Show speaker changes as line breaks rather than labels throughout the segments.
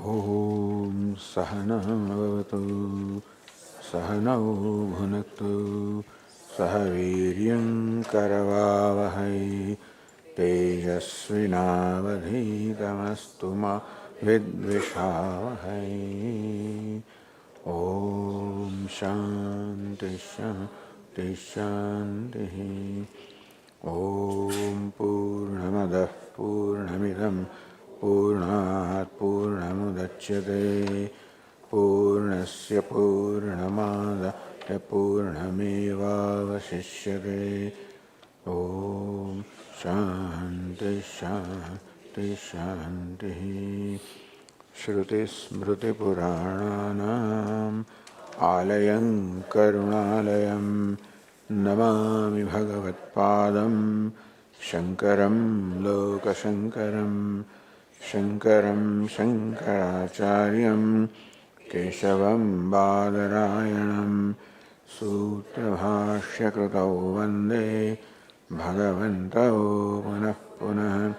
Om Sahana Vavatu Sahanau Bhunaktu Sahaviryam Karavavahai Tejasvinavadhitamastu ma Vidvishavahai. Om Shanti Shanti Shanti. Om Purnamadah Purnamidam Purnat Purnamudachyate Purnasya Purnamadaya Purnamevavashishyate. Om Shanti Shanti Shanti. Shruti Smriti Purananam Alayam Karunalayam Namami Bhagavatpadam Shankaram Lokashankaram Shankaram Shankaracharyam Keshavam Badarayanam Sutrabhashya Krutau Vande Bhagavantau Punah Punah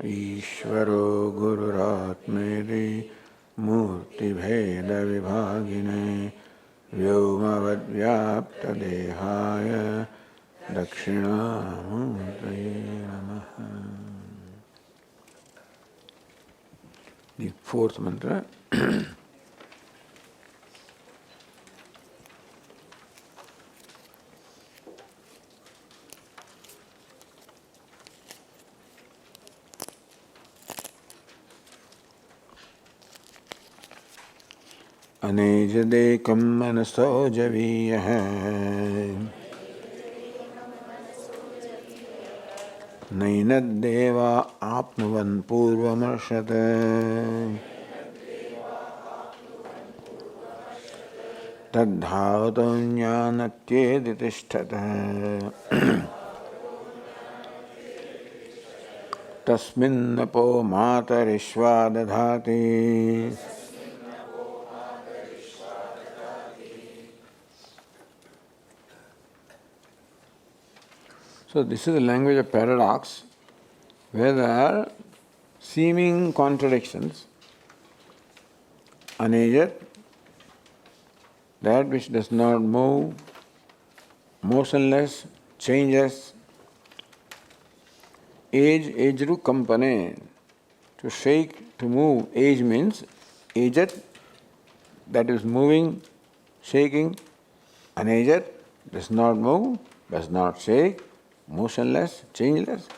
Ishvaro Gururatmedi Murti Bheda Vibhagine Vyomavad Vyapta Dehaya Dakshinamurtaye Namaha. The fourth mantra. Anejadekam manaso javiyah Nainaddeva apnuvan purvamarshate Tadbhavato jnanatyedi tishtata Tasminnapo matarishva dadhati. So this is the language of paradox, where there are seeming contradictions. Anejat, that which does not move, motionless, changes. Age, ejru kampane, to shake, to move. Age means ajat, that is moving, shaking. Anejat, does not move, does not shake, motionless, changeless.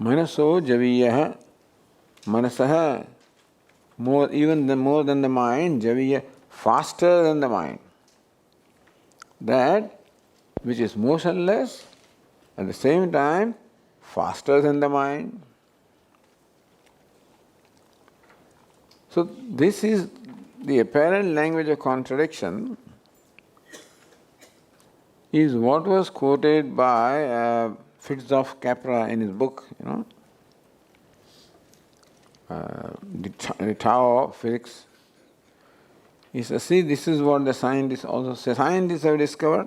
Manaso javiyah, manasah, more than the mind, javiyah, faster than the mind. That which is motionless, at the same time, faster than the mind. So this is the apparent language of contradiction, is what was quoted by Fritjof Capra in his book, The Tao of Physics. He says, see, this is what the scientists also say. Scientists have discovered.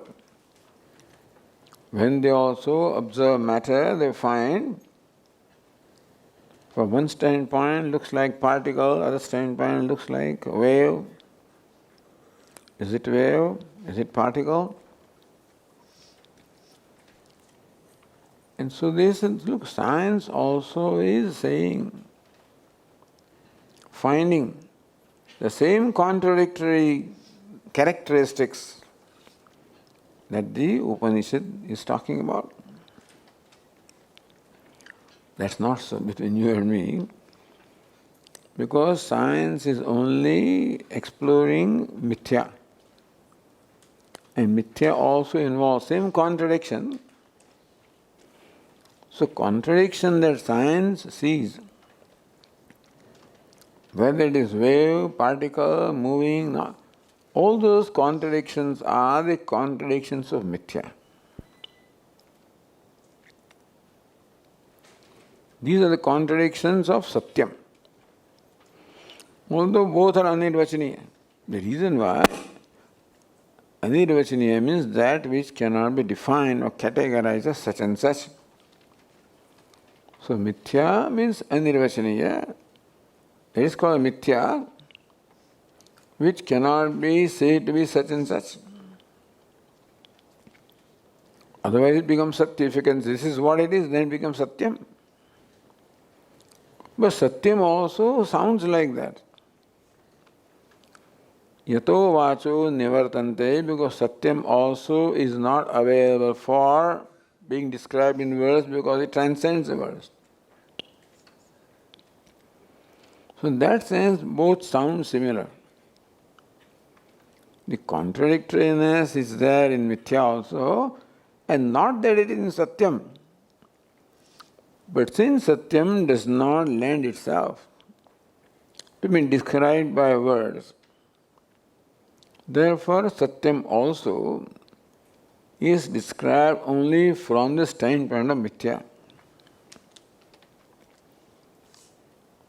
When they also observe matter, they find, from one standpoint looks like particle, other standpoint looks like wave. Is it wave? Is it particle? And so they said, look, science also is saying, finding the same contradictory characteristics that the Upanishad is talking about. That's not so between you and me, because science is only exploring mithya. And mithya also involves same contradiction. So contradiction that science sees, whether it is wave, particle, moving, not, all those contradictions are the contradictions of mithya. These are the contradictions of satyam. Although both are anirvachaniya. The reason why anirvachaniya means that which cannot be defined or categorized as such and such. So mithya means anirvachaniya, That is called mithya, which cannot be said to be such and such. Otherwise it becomes satya. If you can, this is what it is, then it becomes satyam. But satyam also sounds like that. Yato vacho nivartante, because satyam also is not available for being described in words because it transcends the words. So in that sense, both sound similar. The contradictoriness is there in mithya also, and not that it is in satyam. But since satyam does not lend itself to be described by words, therefore satyam also is described only from the standpoint of mithya.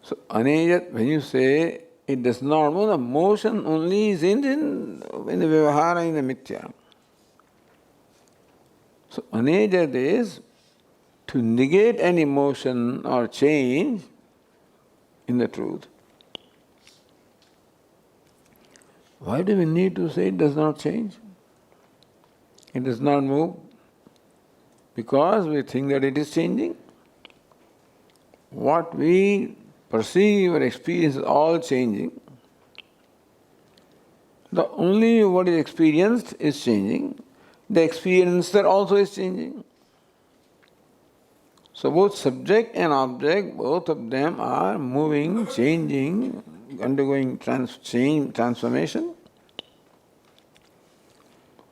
So anejat, when you say it does not move, the motion only is in the vyavahara, in the mithya. So anejat is to negate any motion or change in the truth. Why do we need to say it does not change? It does not move? Because we think that it is changing. What we perceive or experience is all changing. The only what is experienced is changing. The experiencer also is changing. So both subject and object, both of them are moving, changing, undergoing transformation.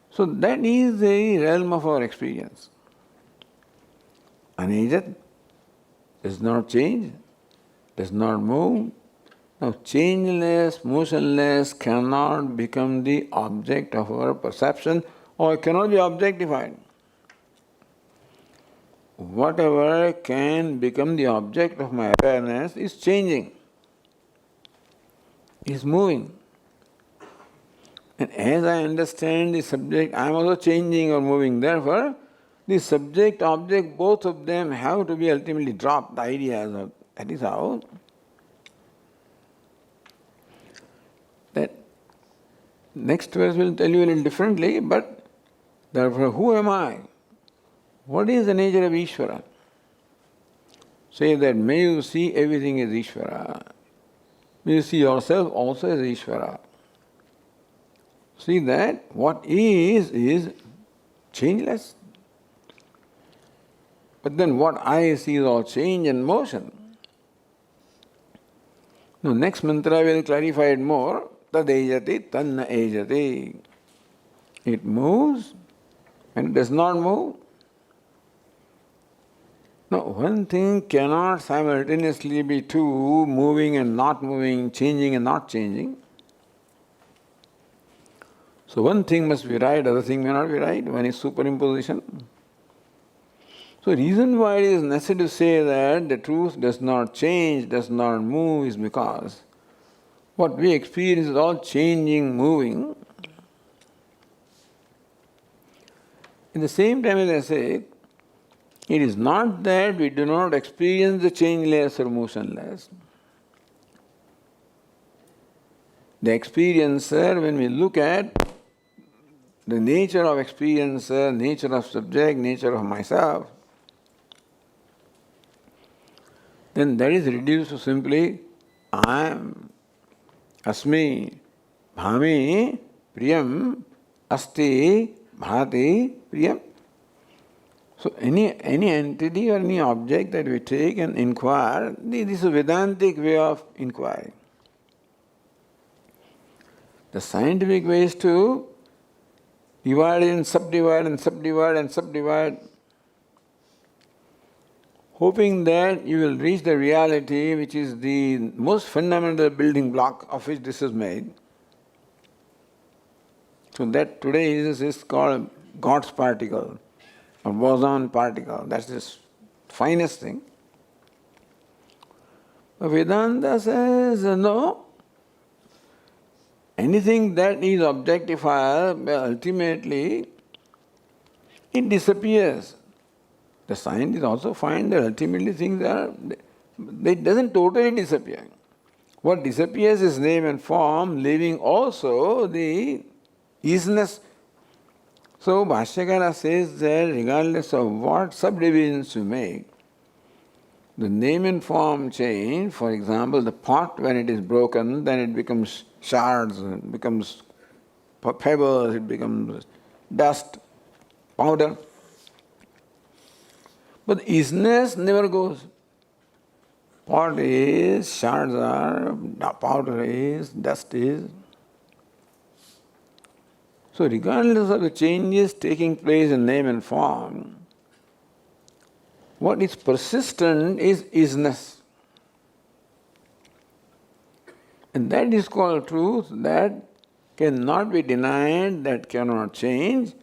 So that is the realm of our experience. Anejat does not change, does not move. Now changeless, motionless cannot become the object of our perception or cannot be objectified. Whatever can become the object of my awareness is changing, is moving. And as I understand the subject, I am also changing or moving. Therefore, the subject, object, both of them have to be ultimately dropped. The ideas of that is how that next verse will tell you a little differently, but therefore, who am I? What is the nature of Ishvara? Say that may you see everything as Ishvara. May you see yourself also as Ishvara. See that what is changeless. But then what I see is all change and motion. Now next mantra will clarify it more. Tadejati tanna ejati. It moves and it does not move. Now, one thing cannot simultaneously be two, moving and not moving, changing and not changing. So one thing must be right, other thing may not be right. One is superimposition. So reason why it is necessary to say that the truth does not change, does not move is because what we experience is all changing, moving. At the same time, as I say, it is not that we do not experience the changeless or motionless. The experiencer, when we look at the nature of experiencer, nature of subject, nature of myself, then that is reduced to simply I am, asmi, bhami, priyam, asti, bhati, priyam. So any entity or any object that we take and inquire, this is a Vedantic way of inquiring. The scientific way is to divide and subdivide and subdivide and subdivide, hoping that you will reach the reality which is the most fundamental building block of which this is made. So that today is called God's particle, or boson particle. That's the finest thing. But Vedanta says no. Anything that is objectified, ultimately it disappears. The scientists also find that ultimately things it doesn't totally disappear. What disappears is name and form, leaving also the isness. So Bhashyakara says that regardless of what subdivisions you make, the name and form change. For example, the pot, when it is broken, then it becomes shards, it becomes pebbles, it becomes dust, powder. But isness never goes. Pot is, shards are, powder is, dust is. So regardless of the changes taking place in name and form, what is persistent is isness. And that is called truth, that cannot be denied, that cannot change.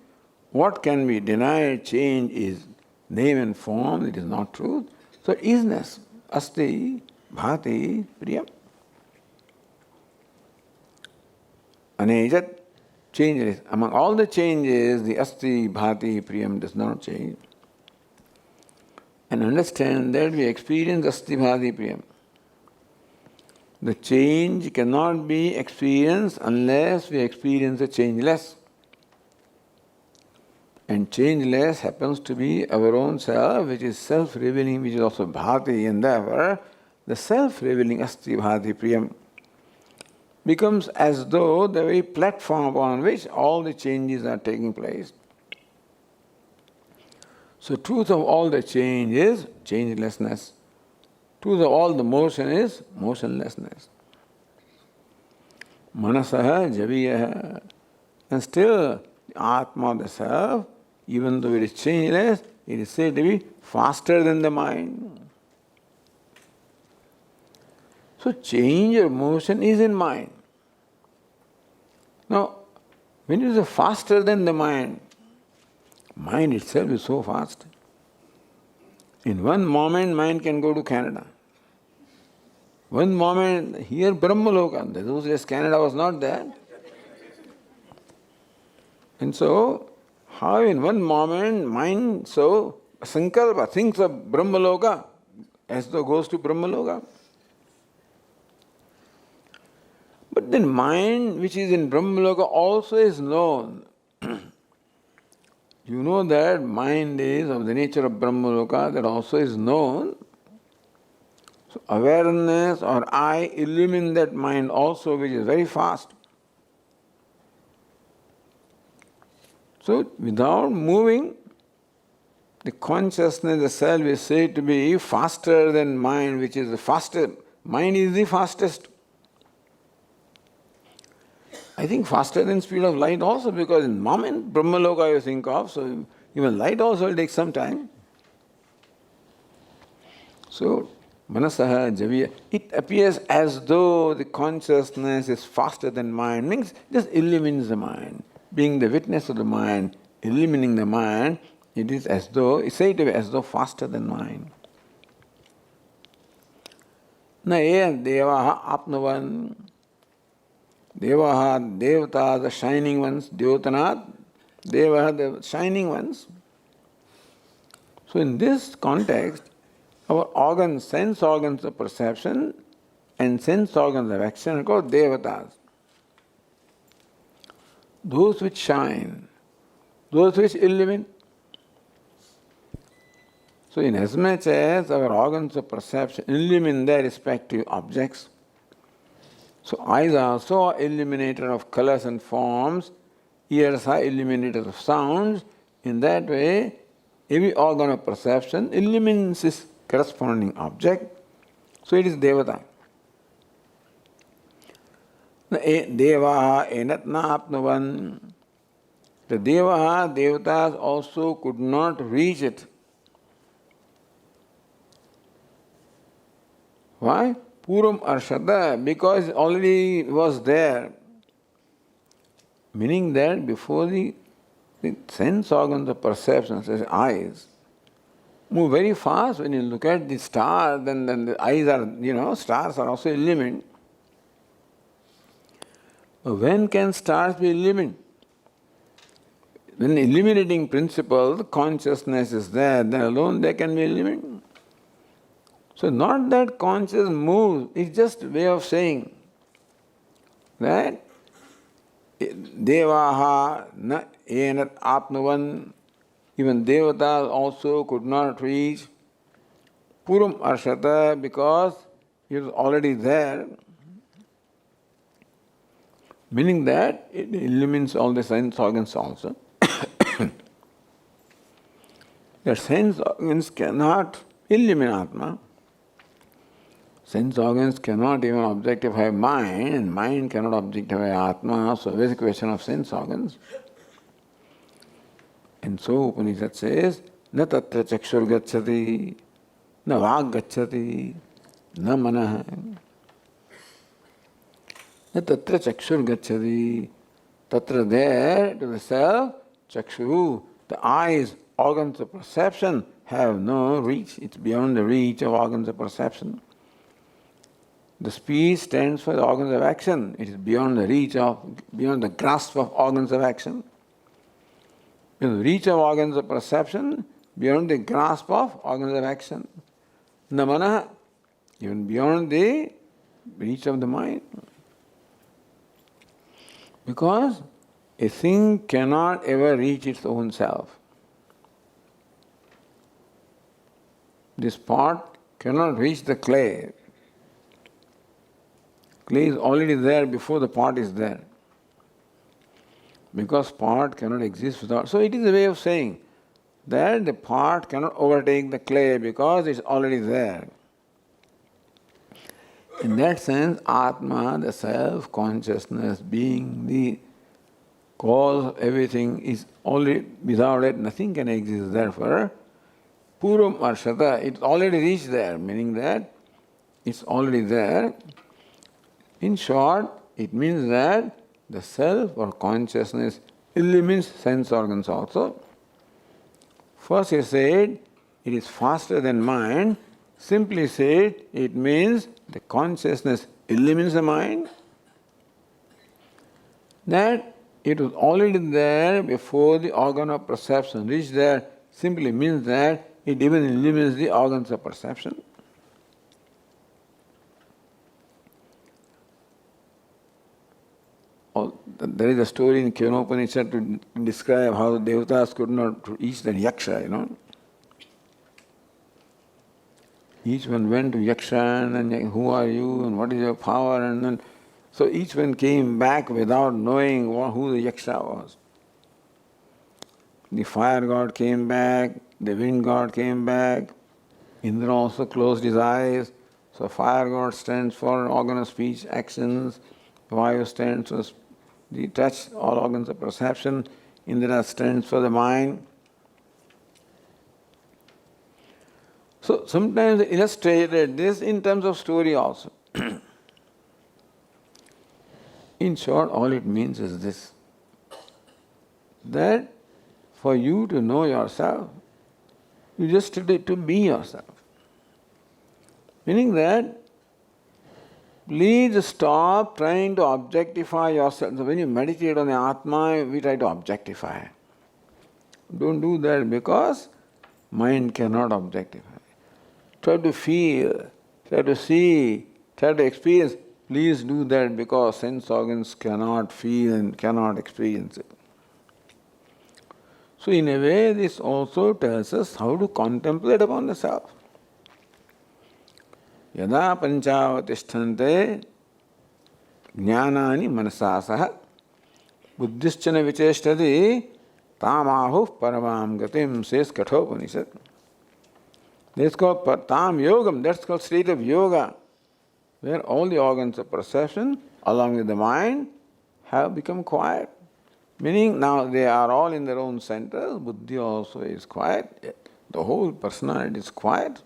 What can be denied, change is name and form, it is not truth. So isness, asti, bhati, priyam. Anejat, changeless. Among all the changes, the asti, bhati, priyam does not change. And understand that we experience asti, bhati, priyam. The change cannot be experienced unless we experience the changeless. And changeless happens to be our own self, which is self-revealing, which is also bhati, and therefore the self-revealing asti, bhati, priyam becomes as though the very platform upon which all the changes are taking place. So truth of all the change is changelessness. Truth of all the motion is motionlessness. Manasaha javiyaha. And still, the Atma of the self, even though it is changeless, it is said to be faster than the mind. So change or motion is in mind. Now, when you say faster than the mind itself is so fast. In one moment, mind can go to Canada. One moment, here Brahmaloka, those days Canada was not there. And so, how in one moment mind so sankalpa thinks of Brahmaloka as though goes to Brahmaloka. But then mind which is in Brahmaloka also is known. You know that mind is of the nature of Brahmaloka, that also is known. So awareness or I illumine that mind also, which is very fast. So without moving, the consciousness, the self is said to be faster than mind, which is the fastest. Mind is the fastest. I think faster than speed of light also, because in moment Brahmaloka you think of, so even light also will take some time. So manasaha javiya, it appears as though the consciousness is faster than mind, means it just illumines the mind. Being the witness of the mind, illumining the mind, it is as though, it's said to be as though faster than mind. Na eya devaha apnavan. Devaha, devata, the shining ones, devatanat, devaha, the shining ones. So in this context, our organs, sense organs of perception and sense organs of action are called devatas. Those which shine, those which illumine. So inasmuch as our organs of perception illumine their respective objects, so eyes are also illuminator of colors and forms, ears are illuminators of sounds. In that way, every organ of perception illumines its corresponding object. So it is devata. Devaha enatna apnavan. The devaha, devatas also could not reach it. Why? Puram arshada, because it already was there. Meaning that before the sense organs of perception, such as eyes, move very fast. When you look at the star, then the eyes are, stars are also illumined. When can stars be illumined? When the illuminating principle, the consciousness is there, then alone they can be illumined. So not that conscious moves, it's just a way of saying that Devaha na enat apnuvan, even devatas also could not reach Puram Arshata because it was already there, meaning that it illumines all the sense organs also. The sense organs cannot illumine Atma. Sense organs cannot even objectify mind, and mind cannot objectify Atma, so it's a question of sense organs. And so Upanishad says, na tatra chakshur gacchati, na vag gacchati, na manah. Na tatra chakshur gacchati, tatra there to the self, chakshuru, the eyes, organs of perception have no reach, it's beyond the reach of organs of perception. The speech stands for the organs of action. It is beyond the reach of, beyond the grasp of organs of action. Beyond the reach of organs of perception, beyond the grasp of organs of action. Namana, even beyond the reach of the mind. Because a thing cannot ever reach its own self. This pot cannot reach the clay. Clay is already there before the pot is there. Because pot cannot exist without. So it is a way of saying that the pot cannot overtake the clay because it's already there. In that sense, Atma, the self, consciousness, being the cause of everything, is already, without it nothing can exist. Therefore, Puram Arshata, it's already reached there, meaning that it's already there. In short, it means that the self or consciousness illumines sense organs also. First he said it is faster than mind. Simply said it means the consciousness illumines the mind. That it was already there before the organ of perception reached there simply means that it even illumines the organs of perception. There is a story in Kenopanishad to describe how the devatas could not reach the yaksha, Each one went to yaksha and who are you and what is your power, and then so each one came back without knowing who the yaksha was. The fire god came back, the wind god came back, Indra also closed his eyes. So fire god stands for organ of speech, actions, Vayu stands for the touch, all organs of perception, Indra stands for the mind. So sometimes I illustrated this in terms of story also. In short, all it means is this, that for you to know yourself, you just need to be yourself. Meaning that, please stop trying to objectify yourself. So when you meditate on the Atma, we try to objectify. Don't do that because mind cannot objectify. Try to feel, try to see, try to experience. Please do that because sense organs cannot feel and cannot experience it. So in a way, this also tells us how to contemplate upon the self. Yada panchavatisthante jnanani manasasah buddhischana vicheshtati tamahu paramam gatim, says Kathopanishad. That's called tam yogam, that's called state of yoga, where all the organs of perception along with the mind have become quiet. Meaning now they are all in their own centers, buddhi also is quiet, the whole personality is quiet.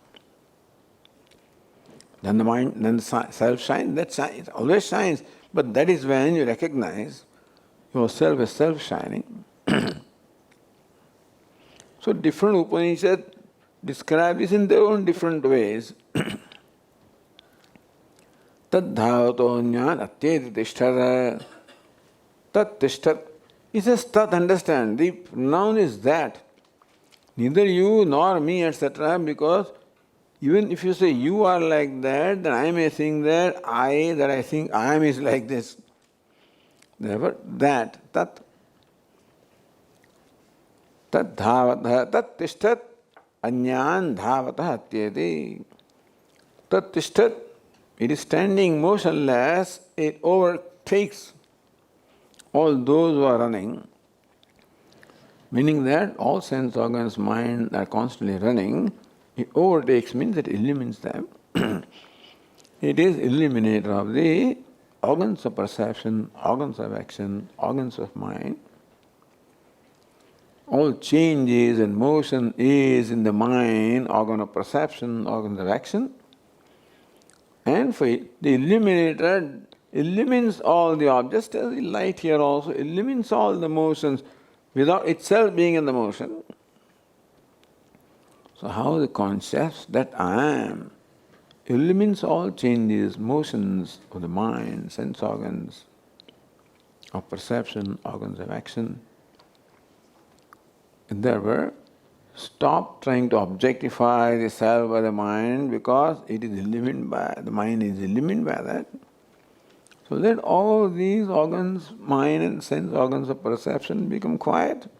Then the mind, then the self shines, that shines, always shines, but that is when you recognize yourself as self shining. So different Upanishads describe this in their own different ways. Tad dhavato jnana atyeti tishtara. Tat tishtat. He says, tat, understand, the noun is that. Neither you nor me, etc., because Even if you say you are like that, then I may think that I think I am is like this. Therefore, that, tat dhavatah, tat tishtat anyan dhavatah hatyate. Tat tishtat, it is standing motionless, it overtakes all those who are running, meaning that all sense organs, mind are constantly running. It overtakes means that it illumines them. It is illuminator of the organs of perception, organs of action, organs of mind. All changes and motion is in the mind, organ of perception, organs of action. And for it, the illuminator illumines all the objects, as the light here also illumines all the motions without itself being in the motion. So how the conscious that I am illumines all changes, motions of the mind, sense organs, of perception, organs of action. And therefore, stop trying to objectify the self or the mind, because it is illumined by, the mind is illumined by that. So let all these organs, mind and sense organs of perception become quiet.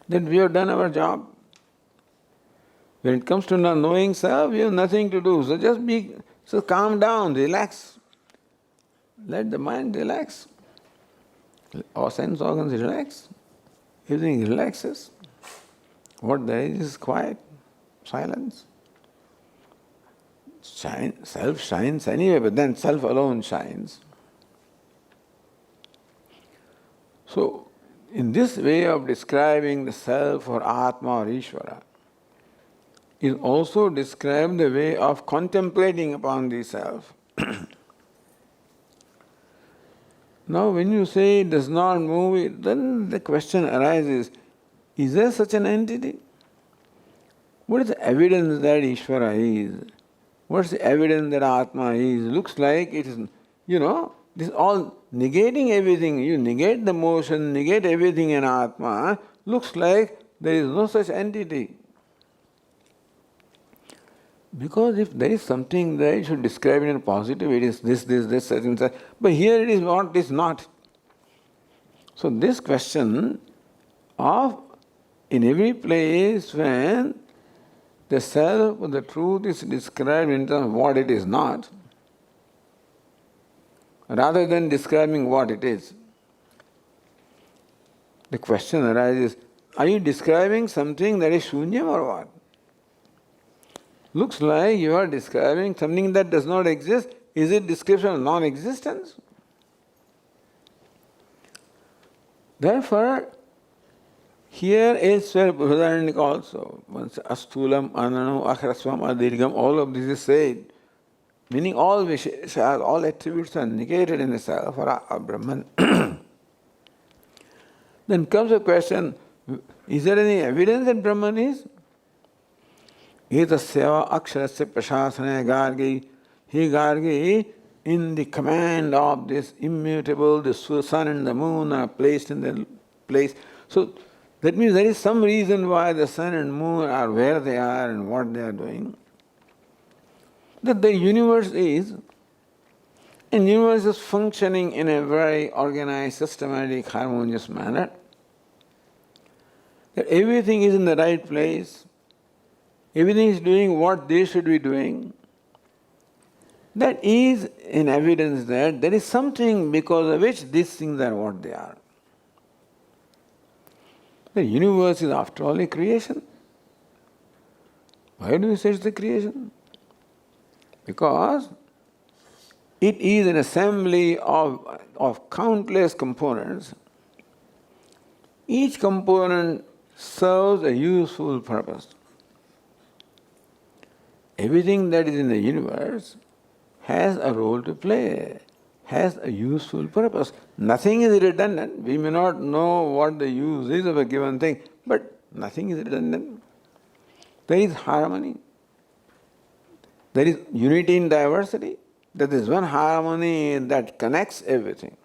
Then we have done our job. When it comes to knowing self, we have nothing to do. So calm down, relax. Let the mind relax. Our sense organs relax. Everything relaxes. What there is quiet, silence. Self shines anyway, but then self alone shines. So, in this way of describing the self or Atma or Ishvara, is also described the way of contemplating upon the self. Now, when you say it does not move, then the question arises, is there such an entity? What is the evidence that Ishvara is? What's the evidence that Atma is? Looks like it is, this is all negating everything. You negate the motion, negate everything in Atma, looks like there is no such entity. Because if there is something there, you should describe it in a positive, it is this, such and such. But here it is what it is not. So this question of, in every place when the self or the truth is described in terms of what it is not, rather than describing what it is, the question arises, are you describing something that is shunyam or what? Looks like you are describing something that does not exist. Is it description of non-existence? Therefore, here is where Brihadaranyaka also, once astulam, ananu, akhrasvam, adirgam, all of this is said, meaning all visheshas, all attributes are negated in the self or Brahman. Then comes the question, is there any evidence that Brahman is? Etasyava aksharasya prashasana gargi. He gargi, in the command of this immutable, the sun and the moon are placed in their place. So that means there is some reason why the sun and moon are where they are and what they are doing. That the universe is, and universe is functioning in a very organized, systematic, harmonious manner. That everything is in the right place. Everything is doing what they should be doing. That is an evidence that there is something because of which these things are what they are. The universe is after all a creation. Why do we say it's a creation? Because it is an assembly of countless components. Each component serves a useful purpose. Everything that is in the universe has a role to play, has a useful purpose. Nothing is redundant. We may not know what the use is of a given thing, but nothing is redundant. There is harmony. There is unity in diversity. There is one harmony that connects everything.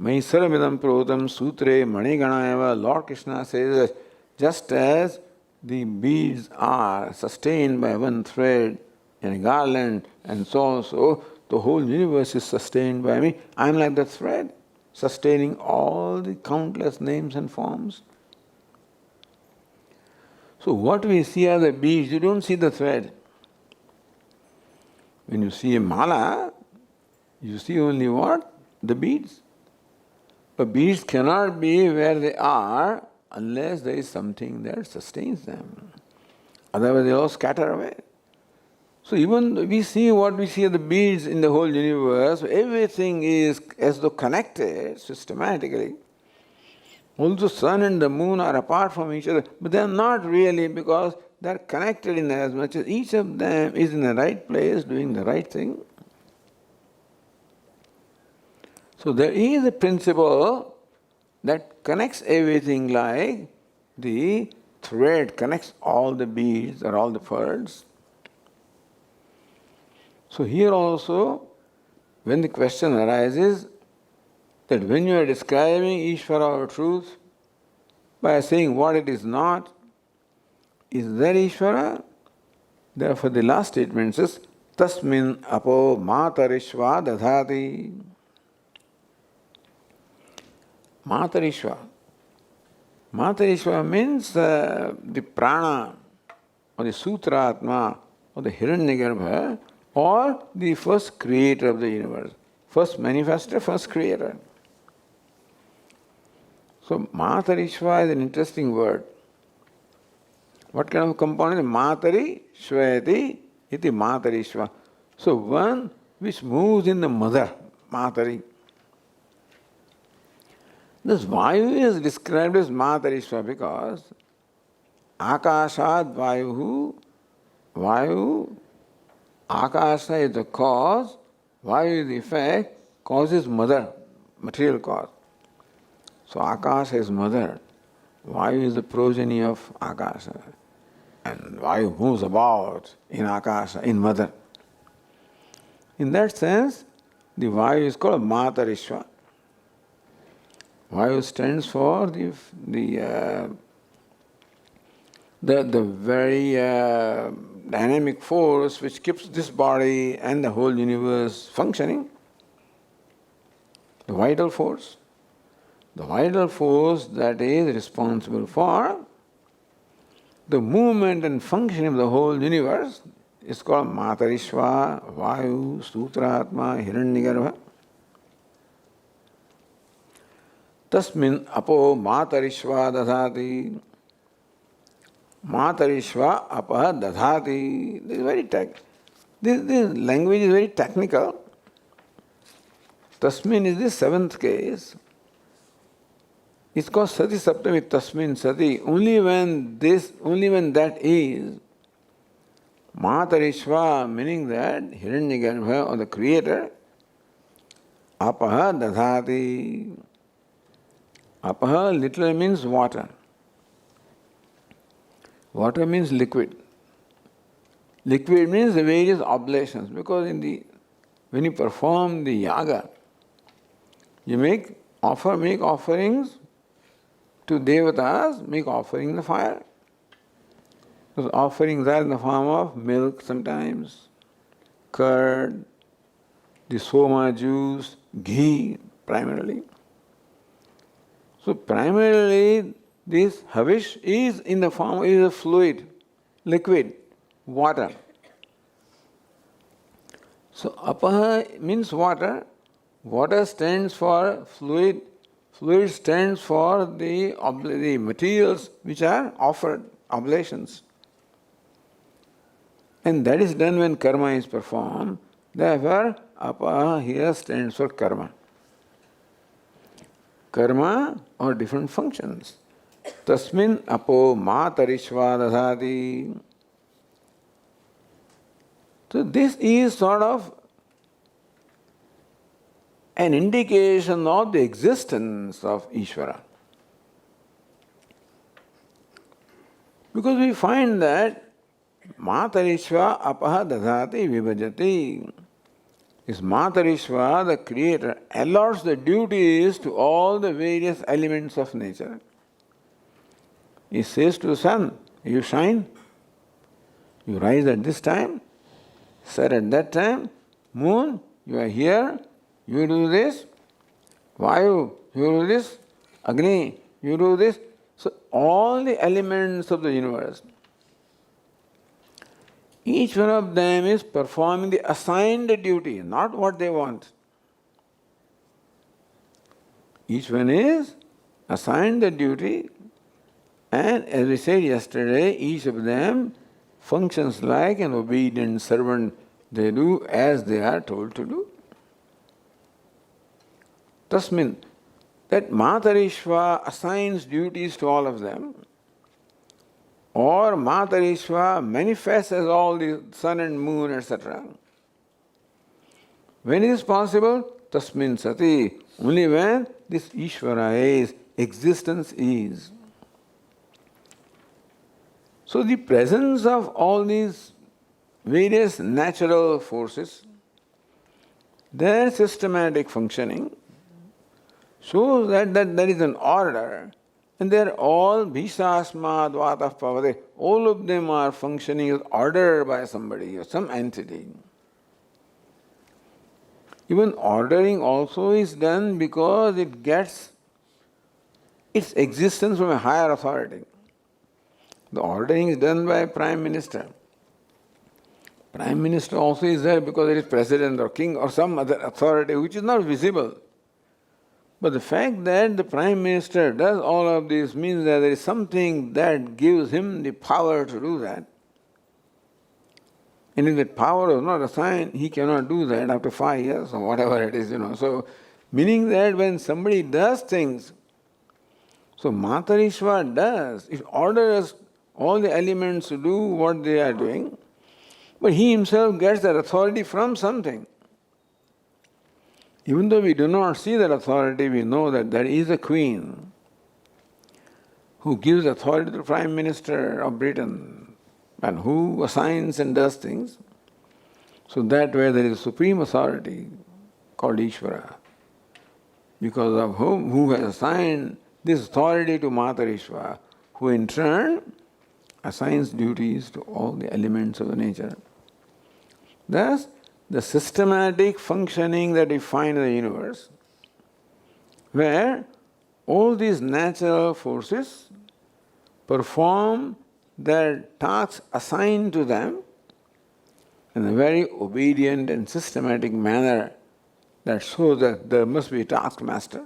Maisaramidam protam sutre maniganayava, Lord Krishna says, just as the beads are sustained by one thread in a garland, and so on, so the whole universe is sustained by me. I am like the thread, sustaining all the countless names and forms. So what we see are the beads, you don't see the thread. When you see a mala, you see only what? The beads. But beads cannot be where they are unless there is something that sustains them. Otherwise they all scatter away. So even we see what we see of the beads in the whole universe, everything is as though connected systematically. Also sun and the moon are apart from each other, but they are not really, because they are connected in as much as each of them is in the right place doing the right thing. So there is a principle that connects everything, like the thread connects all the beads or all the pearls. So here also, when the question arises that when you are describing Ishvara or truth by saying what it is not, is there Ishvara? Therefore the last statement says, Tasmin apo matarishva dadhati. Matarishva. Matarishva means the prana or the sutratma or the hiranyagarbha or the first creator of the universe. First manifester, first creator. So Matarishva is an interesting word. What kind of component? Matari Shvayati iti Matarishva. So one which moves in the mother, Matari. This Vayu is described as Matarishva because Akashad Vayu, Akasha is the cause, Vayu is the effect, cause is mother, material cause. So Akasha is mother, Vayu is the progeny of Akasha. And Vayu moves about in Akasha, in mother. In that sense, the Vayu is called Matarishva. Vayu stands for the very dynamic force which keeps this body and the whole universe functioning. The vital force. The vital force that is responsible for the movement and function of the whole universe is called Matarishva, Vayu, Sutratma, Hiranyagarbha. Tasmin apo matarishva dadhati. Matarishva apa dadhati. This is very this language is very technical. Tasmin is the seventh case. It's called Sati Saptami, Tasmin Sati. Only when that is Matarishva, meaning that Hiranyagarbha or the creator, apaha dadhati. Apaha literally means water. Water means liquid. Liquid means the various oblations, because when you perform the yaga, you make offerings to devatas, make offering in the fire. Those offerings are in the form of milk sometimes, curd, the soma juice, ghee primarily. So primarily this havish is in the form, is a fluid, liquid, water. So apaha means water. Water stands for fluid. Fluid stands for the materials which are offered, oblations. And that is done when karma is performed. Therefore, apaha here stands for karma. Karma or different functions. Tasmin apo matarishva dadhati. So this is sort of an indication of the existence of Ishvara. Because we find that Matarishva apaha dadhati vibhajati. Is Matarishva, the creator, allots the duties to all the various elements of nature. He says to the sun, You shine, you rise at this time, set at that time, moon, you are here, you do this, Vayu, you do this, Agni, you do this. So all the elements of the universe, each one of them is performing the assigned duty, not what they want. Each one is assigned the duty, and as we said yesterday, each of them functions like an obedient servant. They do as they are told to do. Tasmin, that Matarishva assigns duties to all of them, or Matarishva manifests as all the sun and moon, etc. When it is possible? Tasmin sati, only when this Ishvara is, existence is. So the presence of all these various natural forces, their systematic functioning, shows that there is an order, and they are all Bhisasmad Vatah Pavade. All of them are functioning as ordered by somebody or some entity. Even ordering also is done because it gets its existence from a higher authority. The ordering is done by Prime Minister. Prime Minister also is there because it is President or King or some other authority which is not visible. But the fact that the Prime Minister does all of this means that there is something that gives him the power to do that. And if that power is not assigned, he cannot do that after 5 years or whatever it is, So, meaning that when somebody does things, so Matarishva does, it orders all the elements to do what they are doing, but he himself gets that authority from something. Even though we do not see that authority, we know that there is a queen who gives authority to the Prime Minister of Britain and who assigns and does things. So that way there is a supreme authority called Ishvara, because of who has assigned this authority to Matarishva, who in turn assigns duties to all the elements of the nature. Thus, the systematic functioning that we find in the universe, where all these natural forces perform their tasks assigned to them in a very obedient and systematic manner that shows that there must be a taskmaster.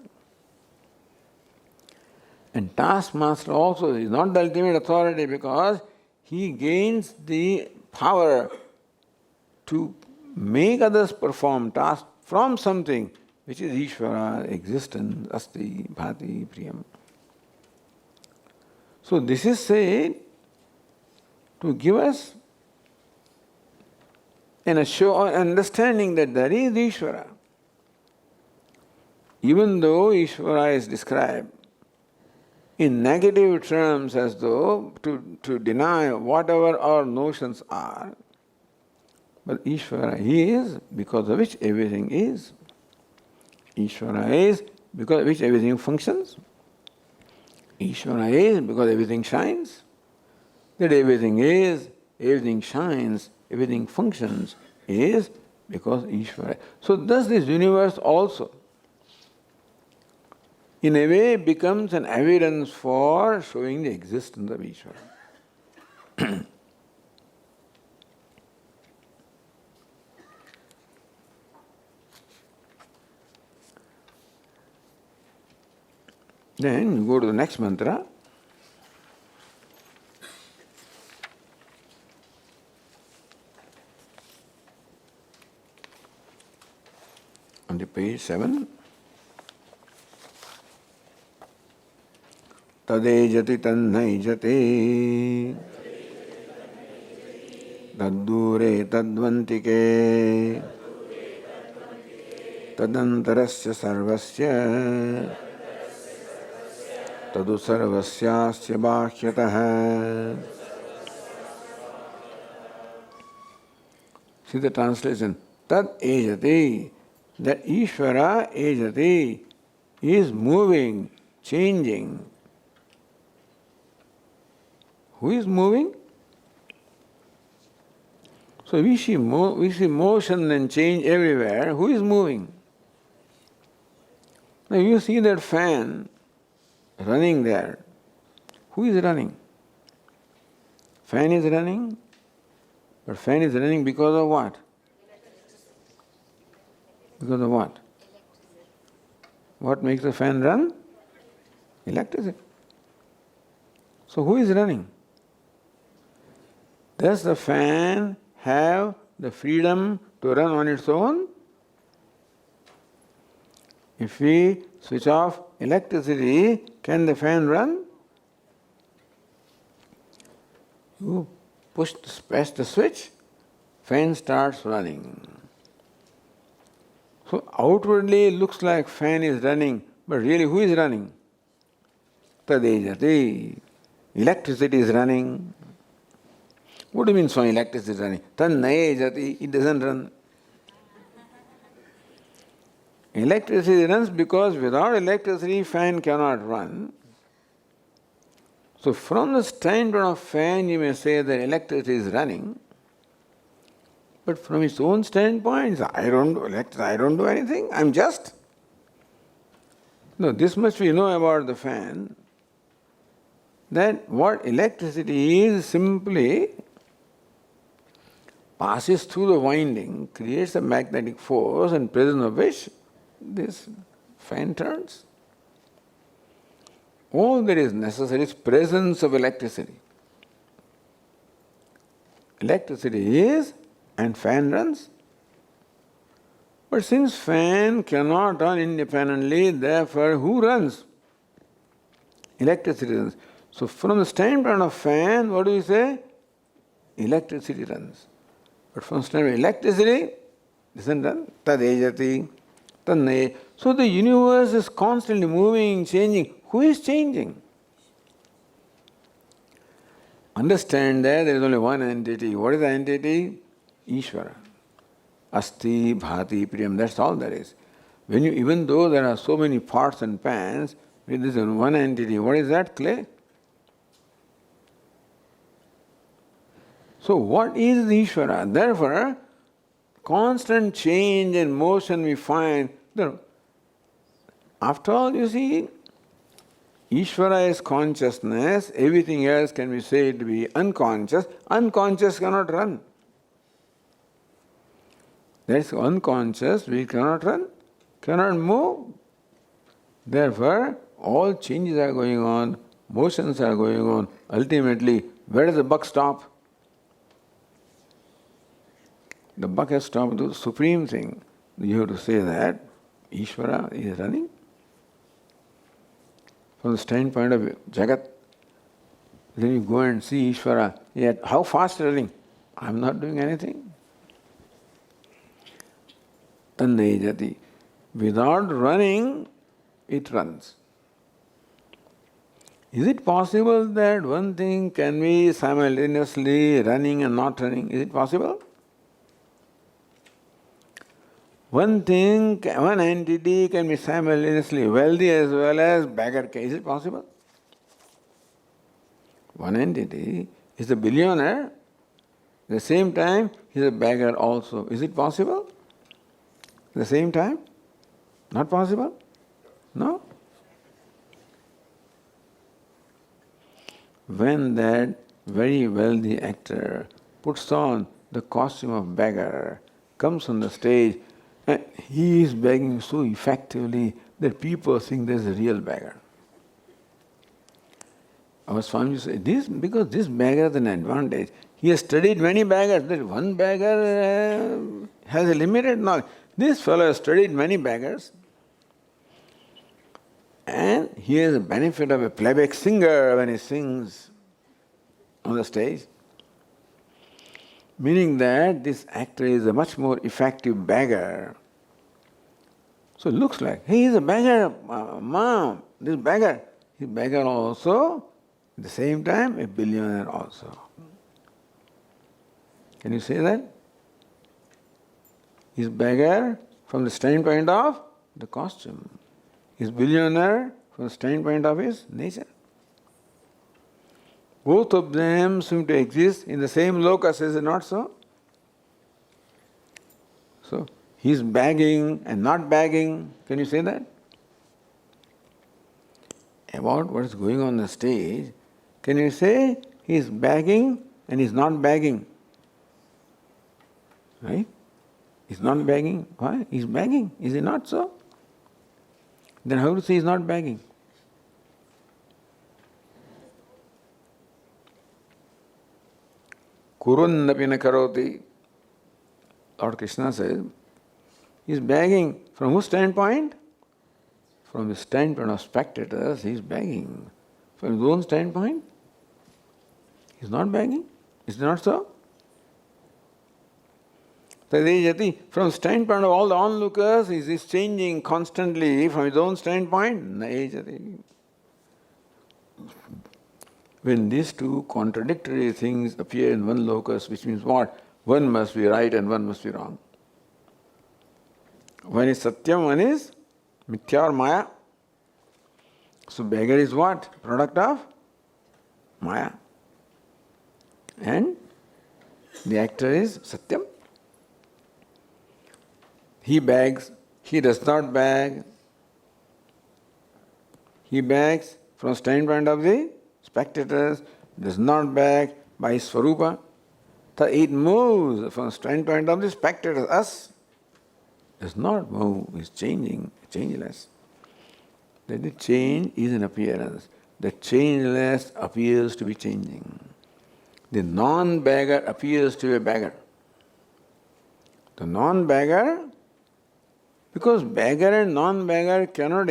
And taskmaster also is not the ultimate authority because he gains the power to make others perform tasks from something which is Ishvara, existence, asti, bhati, priyam. So this is said to give us an understanding that there is Ishvara. Even though Ishvara is described in negative terms as though to deny whatever our notions are, but Ishvara is because of which everything is. Ishvara is because of which everything functions. Ishvara is because everything shines. That everything is, everything shines, everything functions is because Ishvara. So thus this universe also in a way becomes an evidence for showing the existence of Ishvara. Then you go to the next mantra. On the page 7. Tadejati tannhaijati taddure tadvantike tadantarasya sarvasya tadu sarvasyasya bhahyatah. See the translation. Tad ejati, that Ishvara ejati is moving, changing. Who is moving? So we see motion and change everywhere. Who is moving? Now you see that fan running there. Who is running? Fan is running, but fan is running because of what? Because of what? What makes the fan run? Electricity. So who is running? Does the fan have the freedom to run on its own? If we switch off electricity, can the fan run? You press the switch, fan starts running. So outwardly it looks like fan is running, but really who is running? Tadejati. Electricity is running. What do you mean Swami, electricity is running? Tannayejati, it doesn't run. Electricity runs because without electricity fan cannot run. So from the standpoint of fan you may say that electricity is running, but from its own standpoint, I don't do anything, I'm just. No, this much we know about the fan, that what electricity is simply passes through the winding, creates a magnetic force, and presence of which this fan turns. All that is necessary is presence of electricity. Electricity is, and fan runs. But since fan cannot run independently, therefore who runs? Electricity runs. So from the standpoint of fan, what do we say? Electricity runs. But from the standpoint of electricity, doesn't run. Tadejati, tanne. So the universe is constantly moving, changing. Who is changing? Understand that there is only one entity. What is the entity? Ishvara. Asti, bhati, priyam, that's all there is. Even though there are so many pots and pans, there is one entity. What is that? Clay. So what is the Ishvara? Therefore, constant change and motion we find. After all, you see, Ishvara is consciousness, everything else can be said to be unconscious. Unconscious cannot run. That's unconscious, we cannot run, cannot move. Therefore, all changes are going on, motions are going on. Ultimately, where does the buck stop? The buck has stopped the supreme thing. You have to say that Ishvara is running. From the standpoint of Jagat, then you go and see Ishvara, yet how fast running? I am not doing anything. Tandejati. Without running, it runs. Is it possible that one thing can be simultaneously running and not running? Is it possible? One entity can be simultaneously wealthy as well as beggar. Is it possible? One entity is a billionaire, at the same time he is a beggar also. Is it possible? At the same time? Not possible? No? When that very wealthy actor puts on the costume of beggar, comes on the stage, and he is begging so effectively that people think there's a real beggar. Our Swami said, because this beggar has an advantage. He has studied many beggars. That one beggar has a limited knowledge. This fellow has studied many beggars. And he has the benefit of a playback singer when he sings on the stage. Meaning that this actor is a much more effective beggar. So it looks like, he is a beggar, mom, this beggar. He's a beggar also, at the same time a billionaire also. Can you say that? He's beggar from the standpoint of the costume. He's billionaire from the standpoint of his nature. Both of them seem to exist in the same locus, is it not so? So, he is bagging and not bagging. Can you say that? About what is going on the stage, can you say he is bagging and he is not bagging? Right? He is not bagging. Why? He is bagging. Is it not so? Then how to say he is not bagging? Kurunnapi na karoti. Lord Krishna says, he is begging. From whose standpoint? From the standpoint of spectators, he is begging. From his own standpoint, he is not begging. Is it not so? From standpoint of all the onlookers, he is changing constantly. From his own standpoint, when these two contradictory things appear in one locus, which means what? One must be right and one must be wrong. One is Satyam, one is Mithya or Maya. So beggar is what? Product of Maya. And the actor is Satyam. He begs, he does not beg. He begs from standpoint of the spectators, does not beg by his Swarupa. So it moves from standpoint of the spectators, us. Does not move, is changing, changeless. That the change is an appearance. The changeless appears to be changing. The non-beggar appears to be a beggar. The non-beggar, because beggar and non-beggar cannot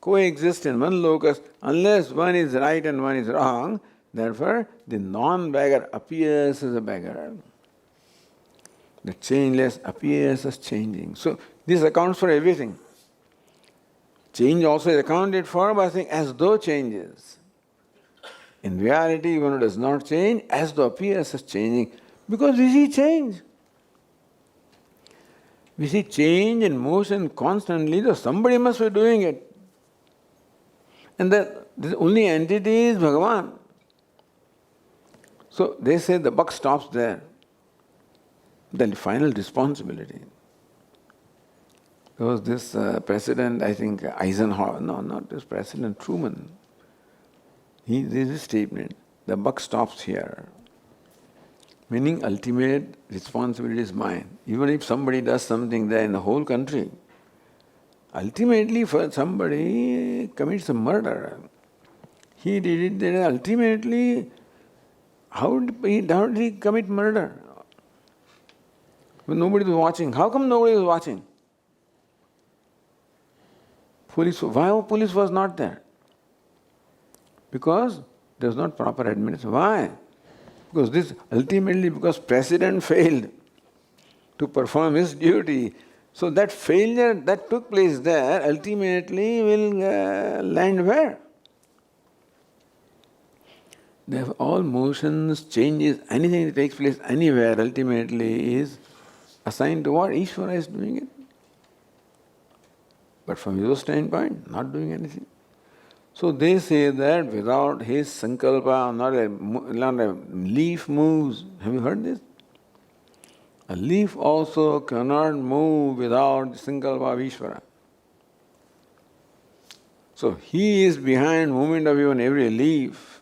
coexist in one locus unless one is right and one is wrong. Therefore, the non-beggar appears as a beggar. The changeless appears as changing. So, this accounts for everything. Change also is accounted for by saying as though changes. In reality, one who does not change, as though appears as changing, because we see change. We see change and motion constantly, so somebody must be doing it. And the only entity is Bhagavan. So they say the buck stops there. The final responsibility. There was this president, I think Eisenhower, no, not this president, Truman. There is a statement, the buck stops here. Meaning ultimate responsibility is mine. Even if somebody does something there in the whole country, ultimately for somebody commits a murder. He did it, then ultimately, how did he commit murder? When nobody was watching. How come nobody was watching? Why police was not there? Because there was not proper administration. Why? Because president failed to perform his duty. So that failure that took place there ultimately will land where? Therefore, all motions, changes, anything that takes place anywhere ultimately is assigned to what? Ishvara is doing it. But from your standpoint, not doing anything. So they say that without his sankalpa, not a leaf moves. Have you heard this? A leaf also cannot move without the sankalpa of Ishvara. So he is behind movement of even every leaf.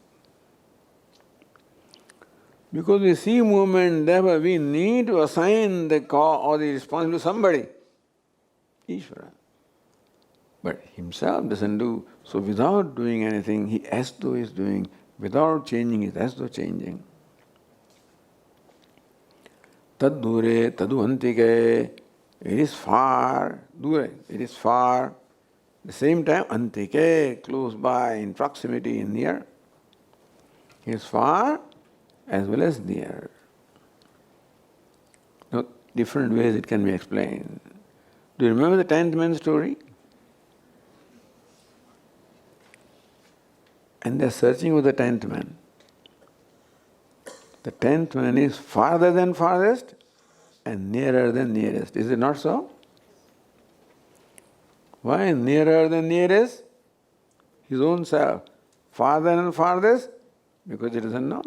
Because we see movement, therefore we need to assign the cause or the responsibility to somebody. Ishvara. But himself doesn't do. So without doing anything, he as though is doing. Without changing, he is as though changing. Tad dure, tadu antike. It is far. Dure, it is far. At the same time, antike, close by, in proximity, in near. It is far as well as near. Now, different ways it can be explained. Do you remember the 10th man story? And they are searching for the 10th man. The 10th man is farther than farthest and nearer than nearest. Is it not so? Why nearer than nearest? His own self. Farther than farthest because it doesn't know.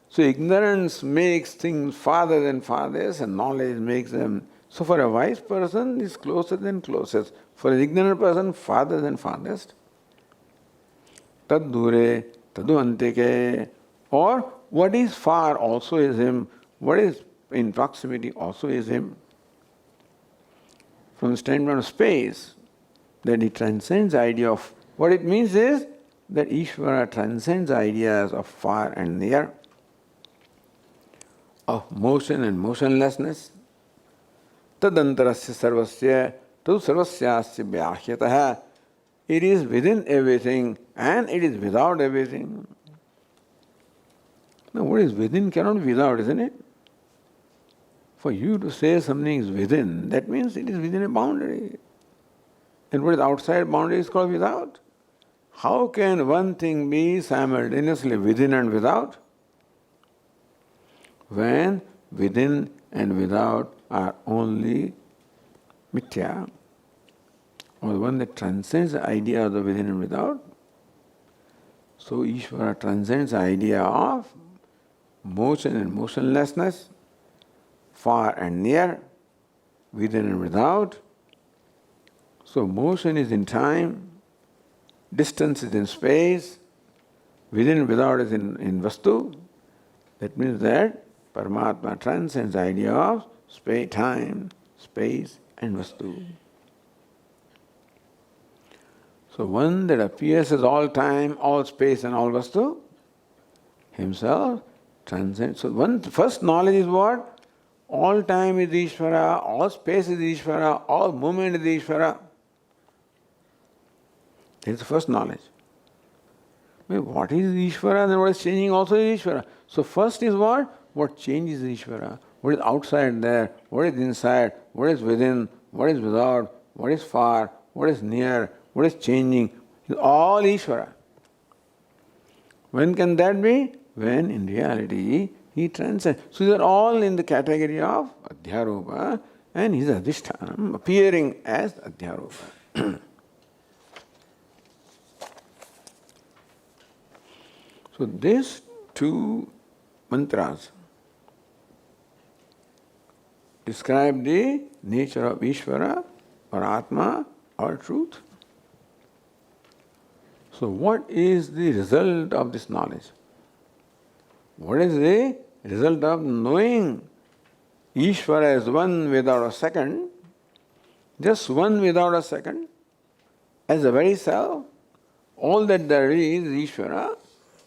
So ignorance makes things farther than farthest, and knowledge makes them. So for a wise person, it's closer than closest. For an ignorant person, farther than farthest. Tad dure, tadu antike. Or what is far also is him. What is in proximity also is him. From the standpoint of space, that he transcends the idea of. What it means is that Ishvara transcends ideas of far and near, of motion and motionlessness. Tadantarasya sarvasya tu sarvasyasya vyahyatah. It is within everything and it is without everything. Now what is within cannot be without, isn't it? For you to say something is within, that means it is within a boundary. And what is outside boundary is called without. How can one thing be simultaneously within and without? When within and without are only mithya, or the one that transcends the idea of the within and without. So Ishvara transcends the idea of motion and motionlessness, far and near, within and without. So motion is in time, distance is in space, within and without is in vastu. That means that Paramatma transcends the idea of space, time, space and vastu. So one that appears as all time, all space and all vastu, himself transcends. So one first knowledge is what? All time is Ishvara, all space is Ishvara, all movement is Ishvara. That is the first knowledge. What is Ishvara and what is changing also is Ishvara. So first is what? What changes is Ishvara. What is outside there, what is inside, what is within, what is without, what is far, what is near, what is changing. It's all Ishvara. When can that be? When in reality he transcends. So these are all in the category of Adhyaropa and his Adhishthanam appearing as Adhyaropa. So these two mantras describe the nature of Ishvara or Atma or truth. So what is the result of this knowledge? What is the result of knowing Ishvara as one without a second, just one without a second, as the very self? All that there is Ishvara,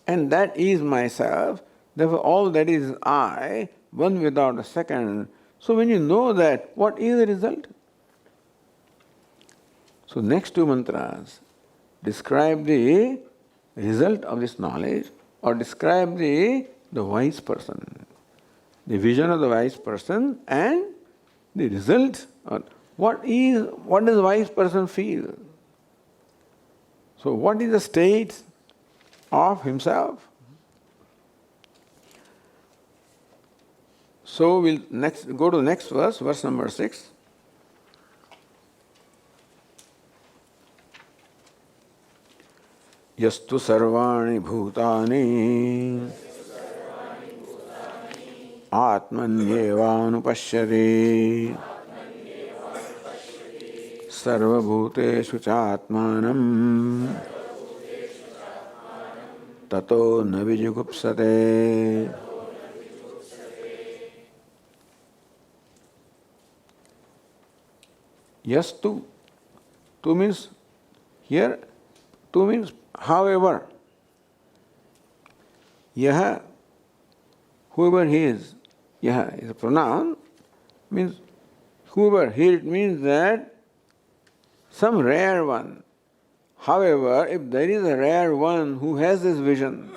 and that is myself, therefore all that is I, one without a second. So when you know that, what is the result? So next two mantras describe the result of this knowledge or describe the wise person, the vision of the wise person and the result. What does the wise person feel? So what is the state of himself? So we'll next go to the next verse, verse number 6. Yastu sarvani bhutani atmanyevanupashyati sarvabhuteshu chatmanam tato na vijugupsate. Yastu. Tu means here, tu means however. Yaha, whoever he is, yaha is a pronoun, means whoever. Here it means that some rare one. However, if there is a rare one who has this vision,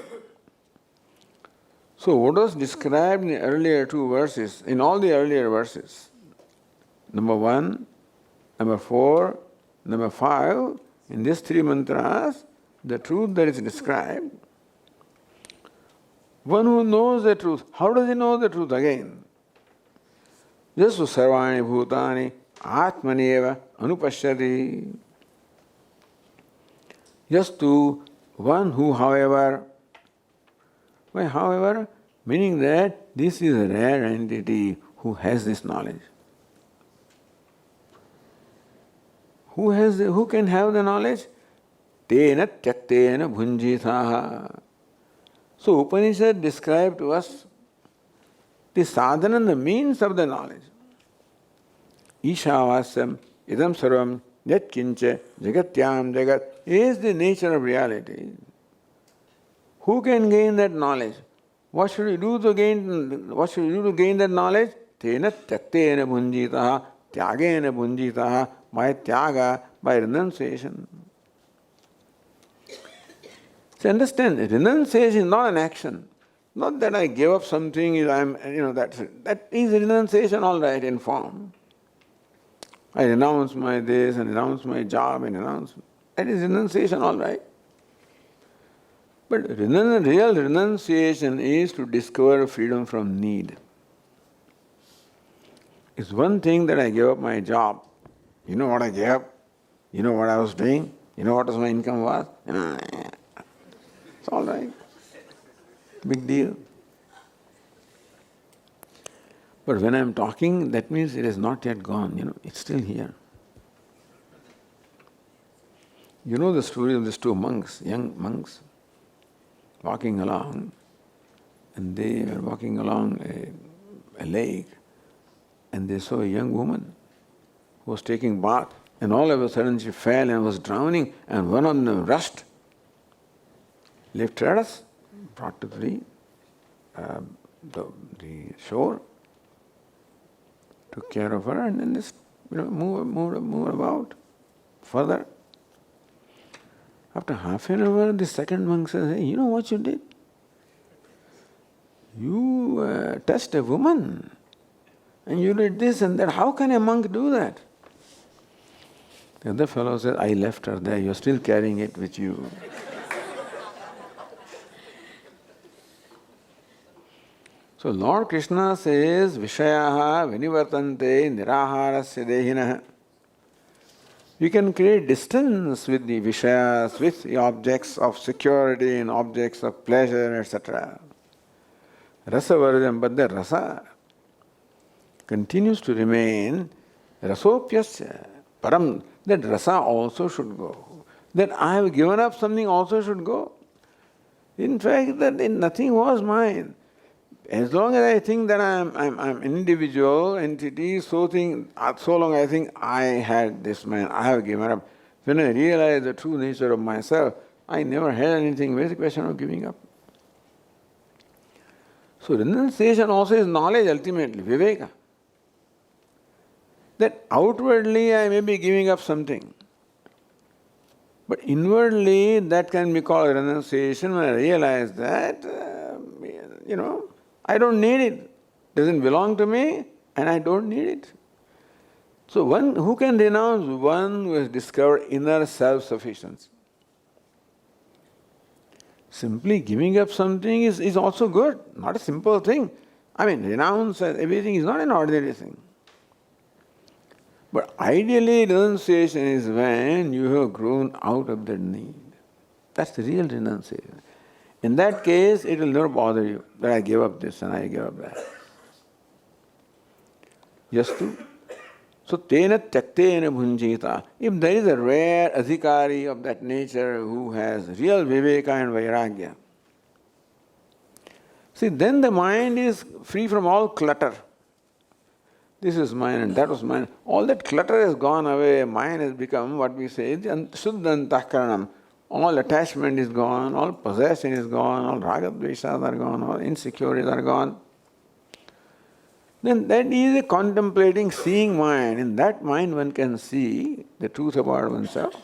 so what was described in the earlier two verses, in all the earlier verses, number 1, number 4, number 5, in these three mantras, the truth that is described, one who knows the truth. How does he know the truth again? Yastu sarvani bhutani atmanieva anupashyati. Yastu, one who, however, Well, however, meaning that this is a rare entity who has this knowledge. Who can have the knowledge? Tena tyaktena bhunjitaha. So Upanishad described to us the sadhana, the means of the knowledge. Ishavasyam idam sarvam yat kincha jagatyam jagat is the nature of reality. Who can gain that knowledge? What should we do to gain that knowledge? Tena tyaktena bhunjitaha, tyagena bhunjitaha, by tyaga, by renunciation. So understand, renunciation is not an action. Not that I give up something, that is renunciation, all right, in form. I renounce my this and renounce my job and renounce. That is renunciation, all right. But real renunciation is to discover freedom from need. It's one thing that I gave up my job. You know what I gave up? You know what I was doing? You know what my income was? It's all right. Big deal. But when I'm talking, that means it is not yet gone, it's still here. You know the story of these two monks, young monks, walking along, and they were walking along a lake, and they saw a young woman who was taking bath, and all of a sudden she fell and was drowning, and one of them rushed, lifted her, brought to the shore, took care of her, and then just move about further. After half an hour, the second monk says, "Hey, you know what you did? You touched a woman, and you did this and that. How can a monk do that?" The other fellow says, "I left her there. You're still carrying it with you." So Lord Krishna says, Vishayaha vinivartante niraharasya dehinah. You can create distance with the Vishayas, with the objects of security and objects of pleasure, etc. Rasa varjam, but the rasa continues to remain rasopyasya. Param, that rasa also should go. That I have given up something also should go. In fact, that nothing was mine. As long as I think that I'm an individual entity, so long I think I had this man, I have given up. When I realize the true nature of myself, I never had anything. Where is the question of giving up? So renunciation also is knowledge ultimately, viveka. That outwardly I may be giving up something, but inwardly that can be called renunciation when I realize that, I don't need it. It doesn't belong to me and I don't need it. So one who can renounce? One who has discovered inner self-sufficiency. Simply giving up something is also good, not a simple thing. Renounce everything is not an ordinary thing. But ideally, renunciation is when you have grown out of that need. That's the real renunciation. In that case, it will never bother you that I gave up this and I gave up that. Yastu. So, tena tyaktena bhunjita. If there is a rare adhikari of that nature who has real viveka and vairagya, see, then the mind is free from all clutter. This is mine and that was mine. All that clutter has gone away. Mind has become what we say, Shuddhantakaranam. All attachment is gone, all possession is gone, all ragadveshas are gone, all insecurities are gone. Then that is a contemplating, seeing mind. In that mind one can see the truth about oneself.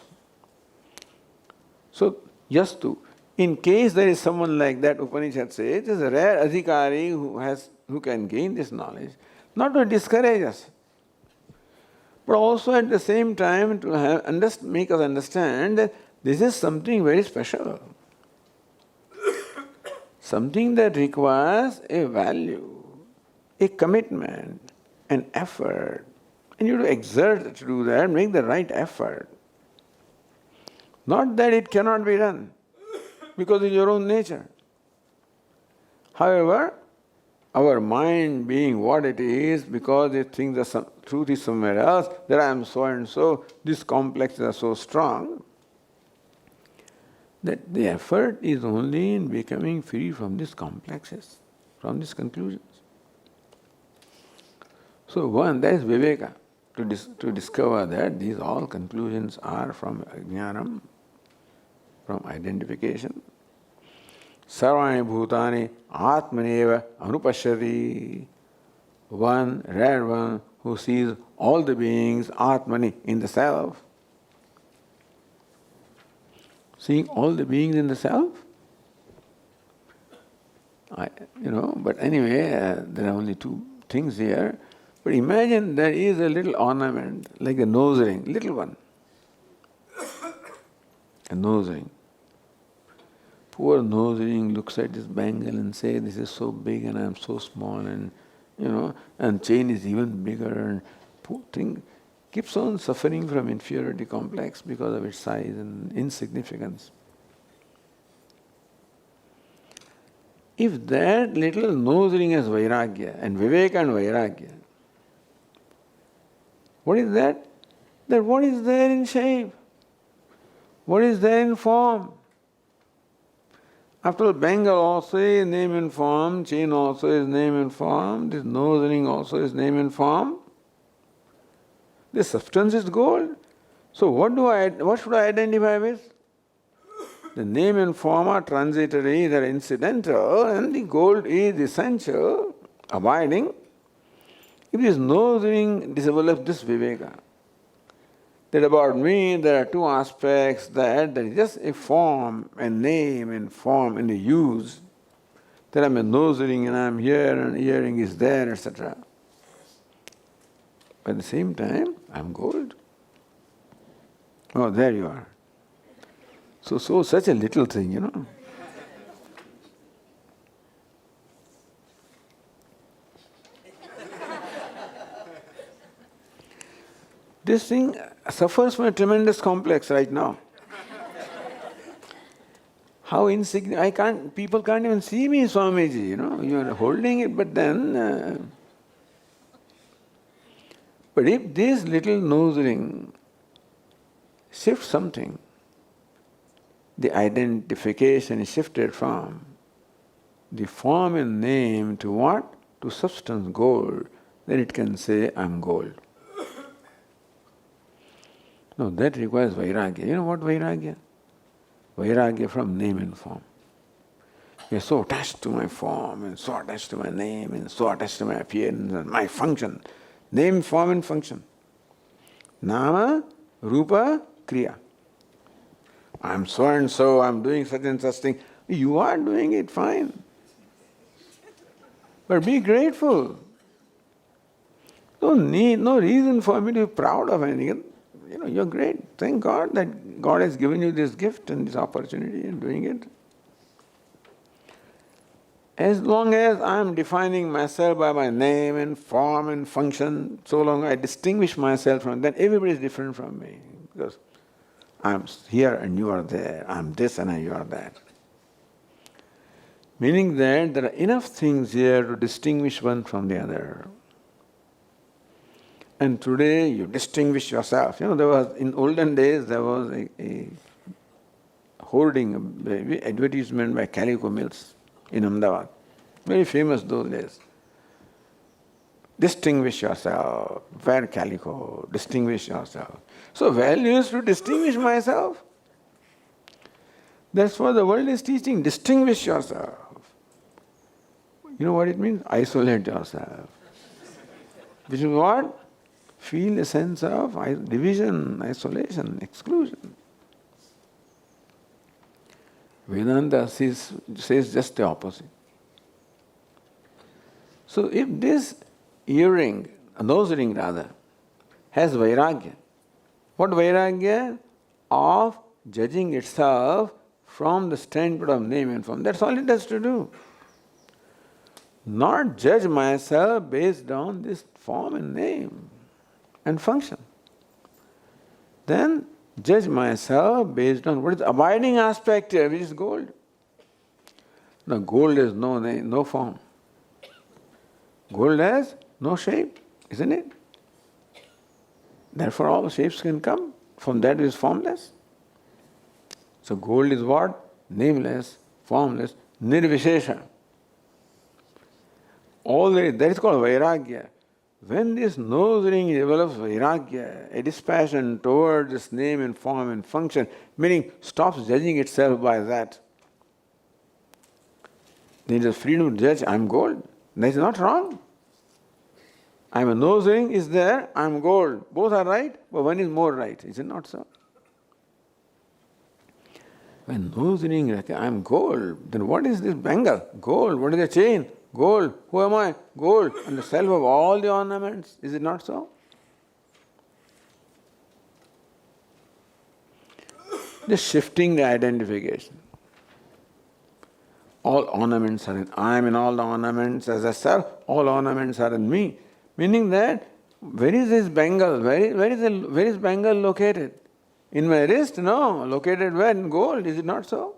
So, yastu. In case there is someone like that, Upanishad says, it is a rare adhikari who can gain this knowledge, not to discourage us, but also at the same time to make us understand that this is something very special. Something that requires a value, a commitment, an effort. And you have to exert to do that, make the right effort. Not that it cannot be done, because it's your own nature. However, our mind being what it is, because it thinks the truth is somewhere else, that I am so and so, these complexes are so strong, that the effort is only in becoming free from these complexes, from these conclusions. So one, that is viveka, to discover that these all conclusions are from jnanam, from identification. Sarvani bhutani atmaneva anupashyati. One, rare one, who sees all the beings atmani, in the self. Seeing all the beings in the self? But anyway, there are only two things here. But imagine there is a little ornament, like a nose ring, little one. A nose ring. Poor nose ring looks at this bangle and says, this is so big and I am so small, and and chain is even bigger, and poor thing keeps on suffering from inferiority complex because of its size and insignificance. If that little nose ring has vairagya, and viveka and vairagya, what is that? That what is there in shape? What is there in form? After all, bangle also is name and form, chain also is name and form, this nose ring also is name and form. This substance is gold. So what should I identify with? The name and form are transitory, they are incidental, and the gold is essential, abiding. If this nose ring develops this viveka, that about me there are two aspects, that there is just a form, a name and form and a use, that I am a nose ring and I am here and earring is there, etc. But at the same time, I am gold. Oh, there you are. So such a little thing, This thing suffers from a tremendous complex right now. How insignificant, people can't even see me, Swamiji, you are holding it, but then... But if this little nose ring shifts something, the identification is shifted from the form and name to what? To substance, gold. Then it can say, I'm gold. No, that requires vairagya. You know what vairagya? Vairagya from name and form. You are so attached to my form, and so attached to my name, and so attached to my appearance and my function. Name, form and function. Nama, Rupa, Kriya. I am so and so, I am doing such and such thing. You are doing it fine. But be grateful. No reason for me to be proud of anything. You're great. Thank God that God has given you this gift and this opportunity in doing it. As long as I am defining myself by my name and form and function, so long I distinguish myself from that, everybody is different from me. Because I am here and you are there. I am this and you are that. Meaning that there are enough things here to distinguish one from the other. And today you distinguish yourself. In olden days there was a hoarding, advertisement by Calico Mills in Ahmedabad. Very famous those days. Distinguish yourself. Wear calico. Distinguish yourself. So value is to distinguish myself. That's what the world is teaching. Distinguish yourself. You know what it means? Isolate yourself. Which is what? Feel a sense of division, isolation, exclusion. Vedanta says just the opposite. So if this earring, nose ring rather, has vairagya, what vairagya? Of judging itself from the standpoint of name and form. That's all it has to do. Not judge myself based on this form and name and function. Then judge myself based on what is the abiding aspect here, which is gold. Now gold has no form. Gold has no shape, isn't it? Therefore all shapes can come from that which is formless. So gold is what? Nameless, formless, nirvishesha. That is called vairagya. When this nose ring develops vairagya, a dispassion towards its name and form and function, meaning stops judging itself by that. There is freedom to judge, I am gold. That is not wrong. I am a nose ring is there, I am gold. Both are right, but one is more right. Is it not so? When nose ring, I am gold, then what is this bangle? Gold. What is the chain? Gold. Who am I? Gold. And the self of all the ornaments. Is it not so? Just shifting the identification. All ornaments are in I am in all the ornaments as a self, all ornaments are in me. Meaning that, where is this bangle? Where is bangle located? In my wrist? No. Located where? In gold. Is it not so?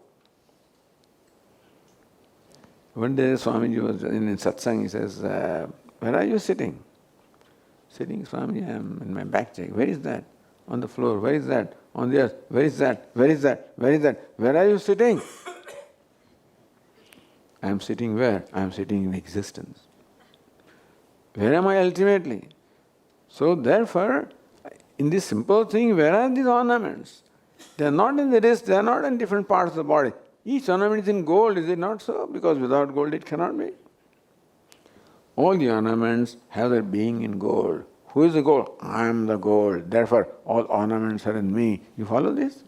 One day Swamiji was in satsang, he says, where are you sitting? Sitting, Swami, I am in my back chair. Where is that? On the floor. Where is that? On the earth. Where is that? Where is that? Where is that? Where are you sitting? I am sitting where? I am sitting in existence. Where am I ultimately? So therefore, in this simple thing, where are these ornaments? They are not in the wrist, they are not in different parts of the body. Each ornament is in gold, is it not so? Because without gold it cannot be. All the ornaments have their being in gold. Who is the gold? I am the gold. Therefore, all ornaments are in me. You follow this?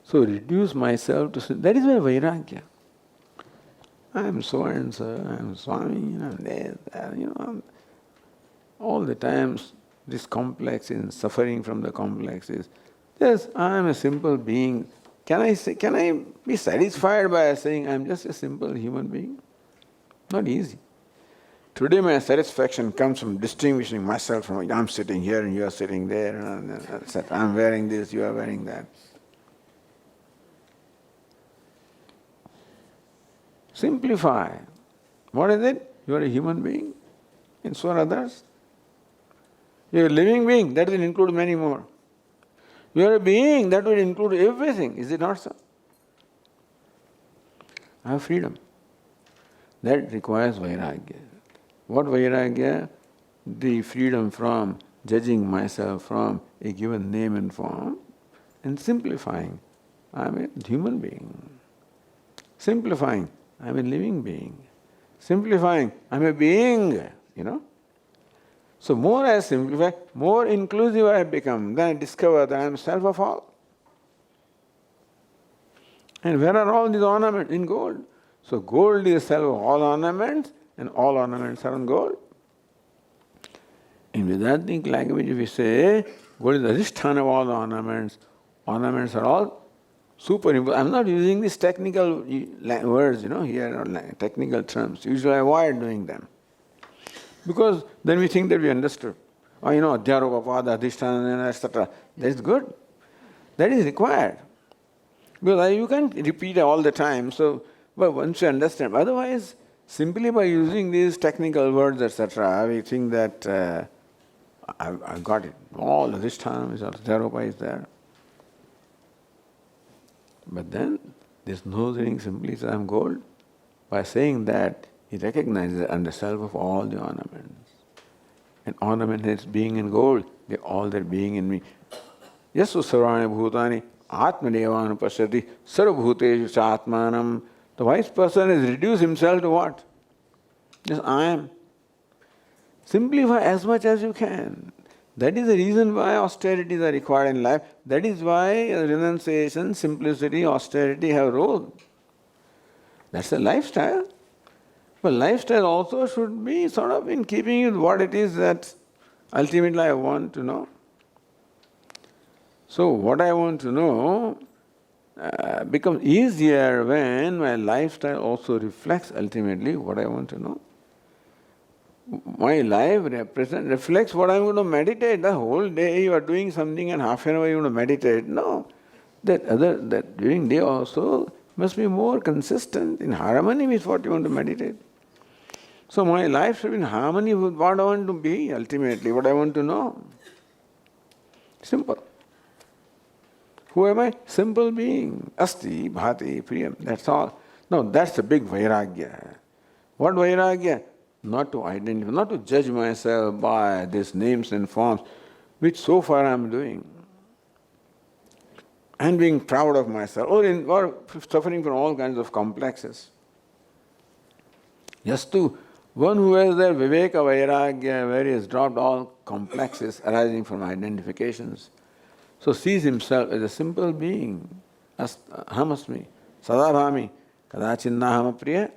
So reduce myself to... That is why Vairagya. I am so and so, I am Swami, I am this, that, all the times this complex is suffering from the complexes. Yes, I am a simple being. Can I be satisfied by saying I am just a simple human being? Not easy. Today my satisfaction comes from distinguishing myself from I am sitting here and you are sitting there, and I am wearing this, you are wearing that. Simplify. What is it? You are a human being, and so are others. You are a living being, that will include many more. You are a being, that will include everything. Is it not so? I have freedom. That requires vairagya. What vairagya? The freedom from judging myself from a given name and form and simplifying. I am a human being. Simplifying. I am a living being. Simplifying. I am a being, So more I simplify, more inclusive I become. Then I discover that I am self of all. And where are all these ornaments? In gold. So gold is the self of all ornaments, and all ornaments are in gold. In Vedantic language, if we say gold is the adhisthana of all the ornaments are all superimposed. I am not using these technical words, here, or technical terms. Usually I avoid doing them. Because then we think that we understood. Adhyaropa, pada, adhisthana, etc. That is good. That is required. Because you can't repeat all the time, but once you understand. Otherwise, simply by using these technical words, etc., we think that I've got it. All adhisthana is adhyaropa is there. But then, this nose ring simply says, I am gold. By saying that, he recognizes under self of all the ornaments. An ornament has being in gold, they all their being in me. Yasu sarvani bhutani atmanevanu pashyati sarvabhuteshu cha atmanam. The wise person has reduced himself to what? Just I am. Simplify as much as you can. That is the reason why austerities are required in life. That is why renunciation, simplicity, austerity have a role. That's a lifestyle. But lifestyle also should be sort of in keeping with what it is that ultimately I want to know. So what I want to know becomes easier when my lifestyle also reflects ultimately what I want to know. My life reflects what I'm going to meditate. The whole day you are doing something and half an hour you want to meditate. No. That during day also must be more consistent, in harmony with what you want to meditate. So my life should be in harmony with what I want to be, ultimately, what I want to know. Simple. Who am I? Simple being. Asti, bhati, priyam. That's all. Now that's a big vairagya. What vairagya? Not to identify, not to judge myself by these names and forms, which so far I am doing. And being proud of myself, or suffering from all kinds of complexes. Just to one who has their viveka vairagya, where he has dropped all complexes arising from identifications, so sees himself as a simple being. Ahamasmi, sadabhami, kadachinnaham apriya.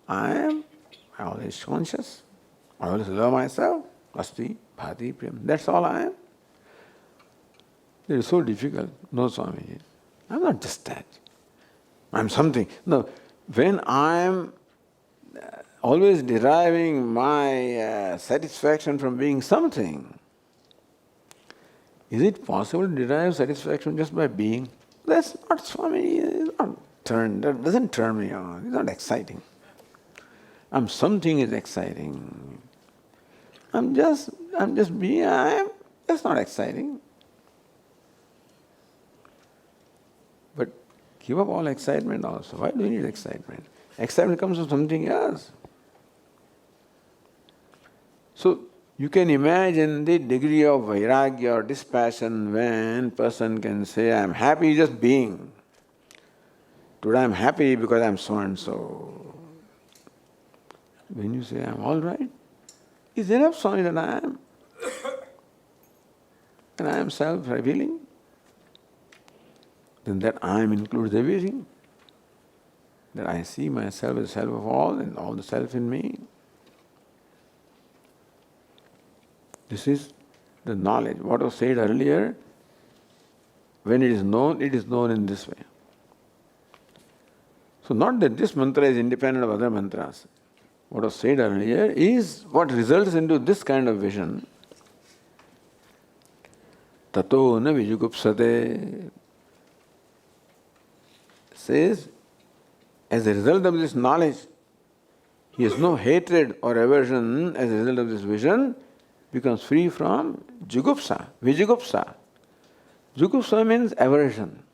I always conscious, I always love myself, asti, bhati, priyam. That's all I am. It is so difficult. No, Swamiji, I'm not just that. I'm something. No, when I am always deriving my satisfaction from being something, is it possible to derive satisfaction just by being? That's not Swamiji. That doesn't turn me on. It's not exciting. Something is exciting. I'm just being I am. That's not exciting. But give up all excitement also. Why do you need excitement? Excitement comes from something else. So you can imagine the degree of vairagya or dispassion when person can say, I am happy just being. Today I am happy because I am so and so. When you say I am all right, is enough Swami that I am? And I am self-revealing. Then that I am includes everything. That I see myself as self of all and all the self in me. This is the knowledge. What was said earlier, when it is known in this way. So not that this mantra is independent of other mantras. What was said earlier is what results into this kind of vision. Tato na vijugupsate. Says, as a result of this knowledge, he has no hatred or aversion as a result of this vision, becomes free from jugupsa, vijugupsa. Jugupsa means aversion.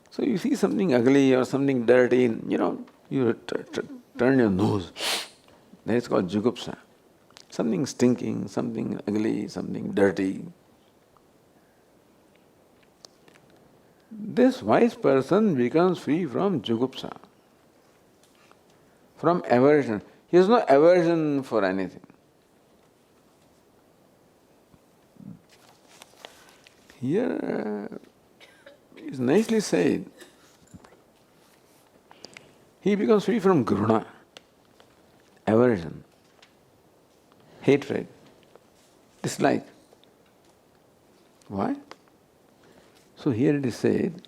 So you see something ugly or something dirty, you turn your nose. That is called jugupsa. Something stinking, something ugly, something dirty. This wise person becomes free from jugupsa, from aversion. He has no aversion for anything. Here is nicely said. He becomes free from gruna, aversion, hatred, dislike. Why? So here it is said,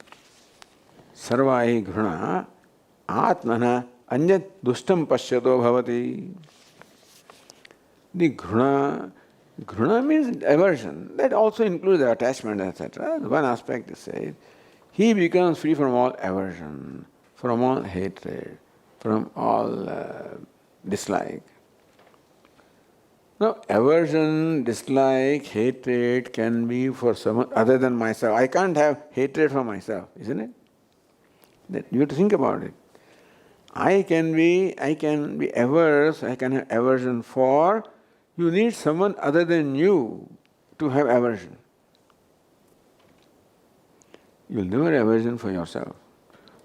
sarvai gruna atmana anyat dushtam pashyato bhavati. The gruna means aversion. That also includes the attachment, etc. One aspect is said, he becomes free from all aversion, from all hatred, from all dislike. Now, aversion, dislike, hatred can be for someone other than myself. I can't have hatred for myself, isn't it? That you have to think about it. I can be averse, I can have aversion for. You need someone other than you to have aversion. You'll never have aversion for yourself.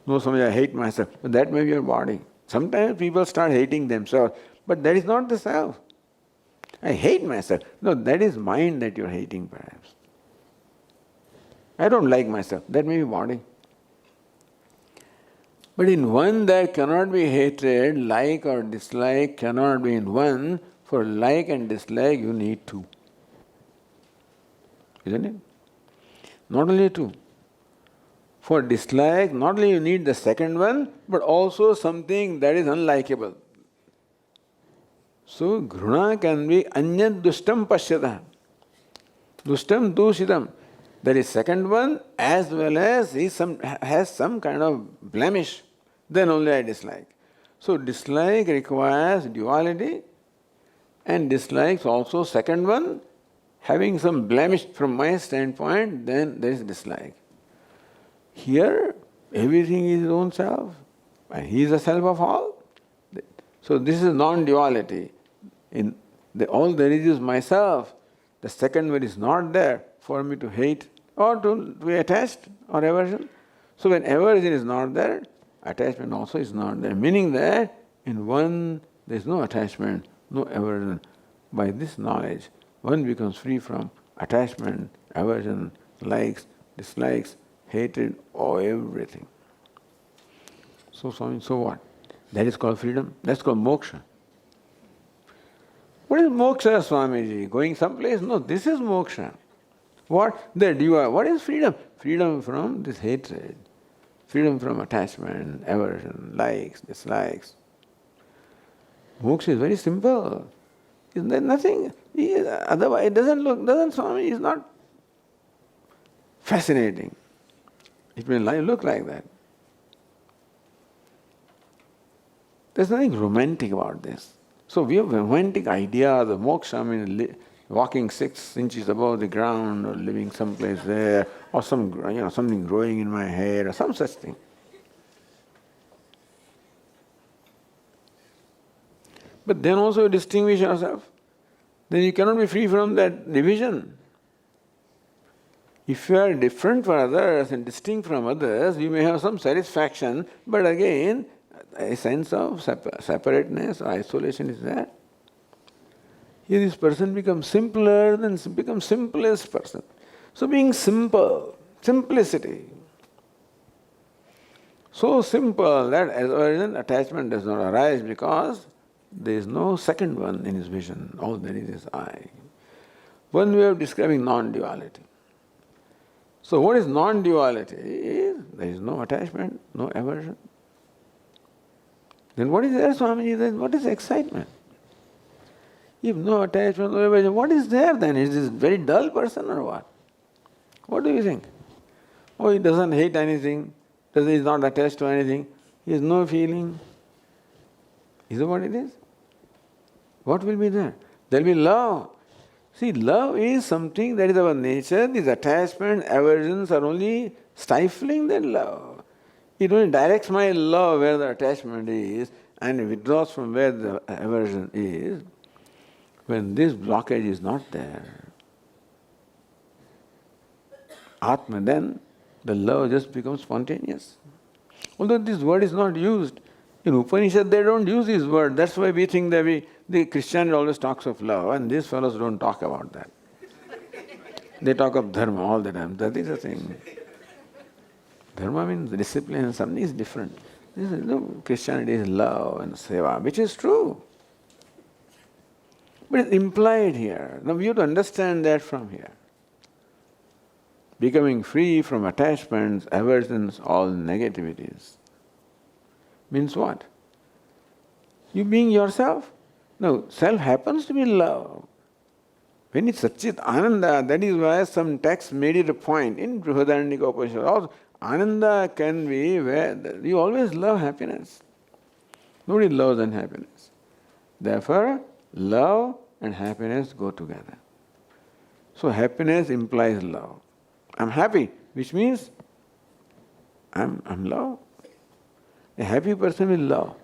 No, Swami, I hate myself. But that may be your body. Sometimes people start hating themselves, but that is not the self. I hate myself. No, that is mind that you're hating perhaps. I don't like myself. That may be body. But in one there cannot be hatred, like or dislike cannot be in one. For like and dislike you need two. Isn't it? Not only two. For dislike, not only you need the second one, but also something that is unlikable. So, gruna can be anyat dushtam pashyata. Dushtam dushitam. there is second one as well as has some kind of blemish, then only I dislike. So dislike requires duality, and dislikes also second one having some blemish from my standpoint, then there is dislike. Here, everything is his own self, and he is the self of all. So this is non-duality. All there is myself. The second one is not there for me to hate or to be attached or aversion. So when aversion is not there, attachment also is not there. Meaning that in one there is no attachment, no aversion. By this knowledge, one becomes free from attachment, aversion, likes, dislikes, hatred, or everything. So what? That is called freedom. That's called moksha. What is moksha, Swamiji? Going someplace? No, this is moksha. What is freedom? Freedom from this hatred. Freedom from attachment, aversion, likes, dislikes. Moksha is very simple. Is there nothing? Otherwise, Swami is not fascinating. It may look like that. There's nothing romantic about this. So we have romantic ideas of moksha, walking 6 inches above the ground, or living someplace there, or something growing in my hair, or some such thing. But then also you distinguish yourself. Then you cannot be free from that division. If you are different from others and distinct from others, you may have some satisfaction, but again, a sense of separateness or isolation is there. Here this person becomes simpler, then becomes simplest person. So being simple, simplicity. So simple that aversion, attachment does not arise because there is no second one in his vision. All there is I. One way of describing non-duality. So what is non-duality? There is no attachment, no aversion. Then what is there, Swamiji? Then what is excitement? If no attachment, no aversion, what is there then? Is this very dull person or what? What do you think? Oh, he doesn't hate anything, he is not attached to anything, he has no feeling. Is that what it is? What will be there? There will be love. See, love is something that is our nature. These attachment, aversions are only stifling that love. It only directs my love where the attachment is and withdraws from where the aversion is. When this blockage is not there, Atma, then the love just becomes spontaneous. Although this word is not used, in Upanishad they don't use this word. That's why we think that the Christianity always talks of love, and these fellows don't talk about that. They talk of dharma all the time. That is the thing. Dharma means discipline, and something is different. Christianity is love and seva, which is true. But it's implied here. Now we have to understand that from here. Becoming free from attachments, aversions, all negativities. Means what? You being yourself? No, self happens to be love. When it's Satchit Ananda, that is why some texts made it a point in Brihadaranyaka Upanishad. Also, Ananda can be where you always love happiness. Nobody loves unhappiness. Therefore, love and happiness go together. So happiness implies love. I'm happy, which means I'm love. A happy person will love.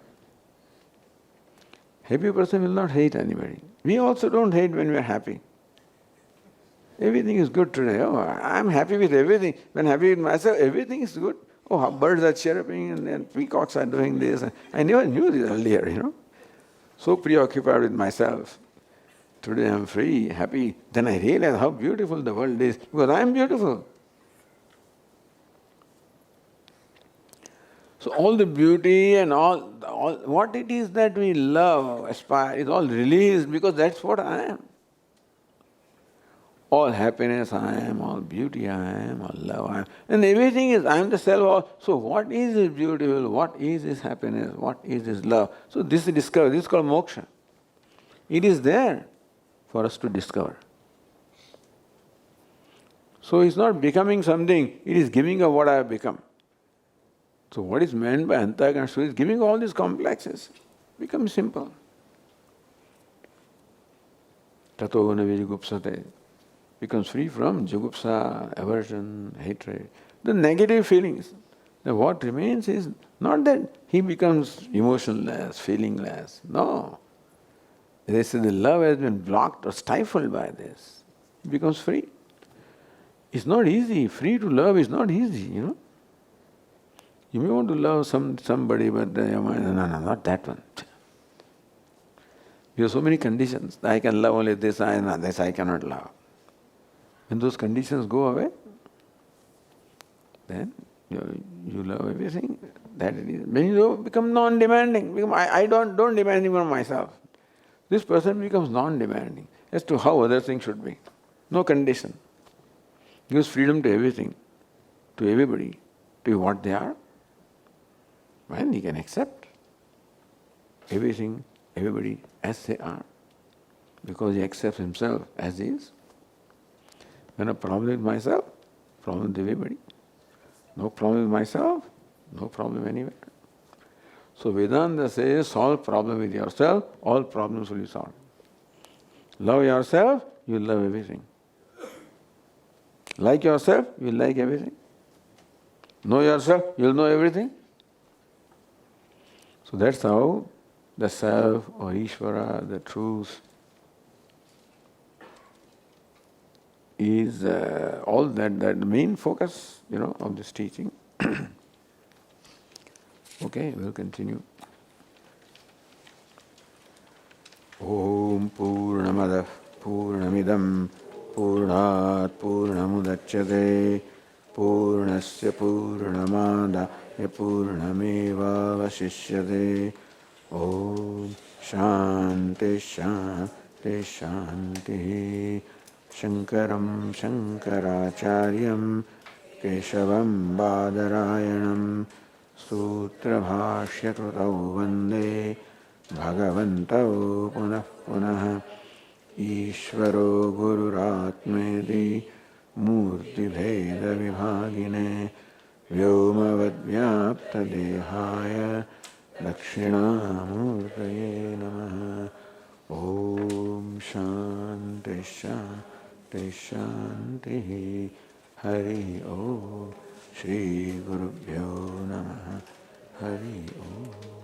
Happy person will not hate anybody. We also don't hate when we are happy. Everything is good today. Oh, I'm happy with everything. When I'm happy with myself, everything is good. Oh, birds are chirping and peacocks are doing this. I never knew this earlier, So preoccupied with myself. Today I'm free, happy. Then I realize how beautiful the world is because I am beautiful. So all the beauty and all what it is that we love, aspire, is all released because that's what I am. All happiness I am, all beauty I am, all love I am. And everything is, I am the self. So what is this beautiful? What is this happiness? What is this love? So this is discovery. This is called moksha. It is there for us to discover. So it's not becoming something, it is giving of what I have become. So what is meant by Antahkarana Shuddhi is giving all these complexes. Becomes simple. Tato na vijugupsate. Becomes free from jugupsa, aversion, hatred, the negative feelings. Then what remains is not that he becomes emotionless, feelingless. No. They say the love has been blocked or stifled by this. It becomes free. It's not easy. Free to love is not easy, you know. You may want to love somebody, but your mind, no, not that one. You have so many conditions. I can love only this, this I cannot love. When those conditions go away, then you love everything. That it is. When you become non-demanding, I don't demand even myself. This person becomes non-demanding as to how other things should be. No condition. Gives freedom to everything, to everybody, to what they are. And he can accept everything, everybody as they are, because he accepts himself as he is. When a problem with myself, problem with everybody. No problem with myself, no problem anywhere. So Vedanta says, solve problem with yourself, all problems will be solved. Love yourself, you will love everything. Like yourself, you will like everything. Know yourself, you will know everything. So that's how the self or Ishvara, the truth, is all that the main focus, of this teaching. Okay, we'll continue. Om Purnamadav Purnamidam Purnat Purnamudachyate Purnasya Purnamadaya Purnameva Vasishyate. Om Shanti Shanti Shanti. Shankaram Shankaracharyam Keshavam Badarayanam Sutra Bhashya Krutau Vande Bhagavantau Punah Punah Ishvaro Gururatmedi Murti Bheda Vibhagine Vyomavadvyapta Dehaya Dakshinamurtaye Namaha. Om Shanti Shanti Shanti. Hari Om. Shri Gurubhyo Namaha. Hari Om.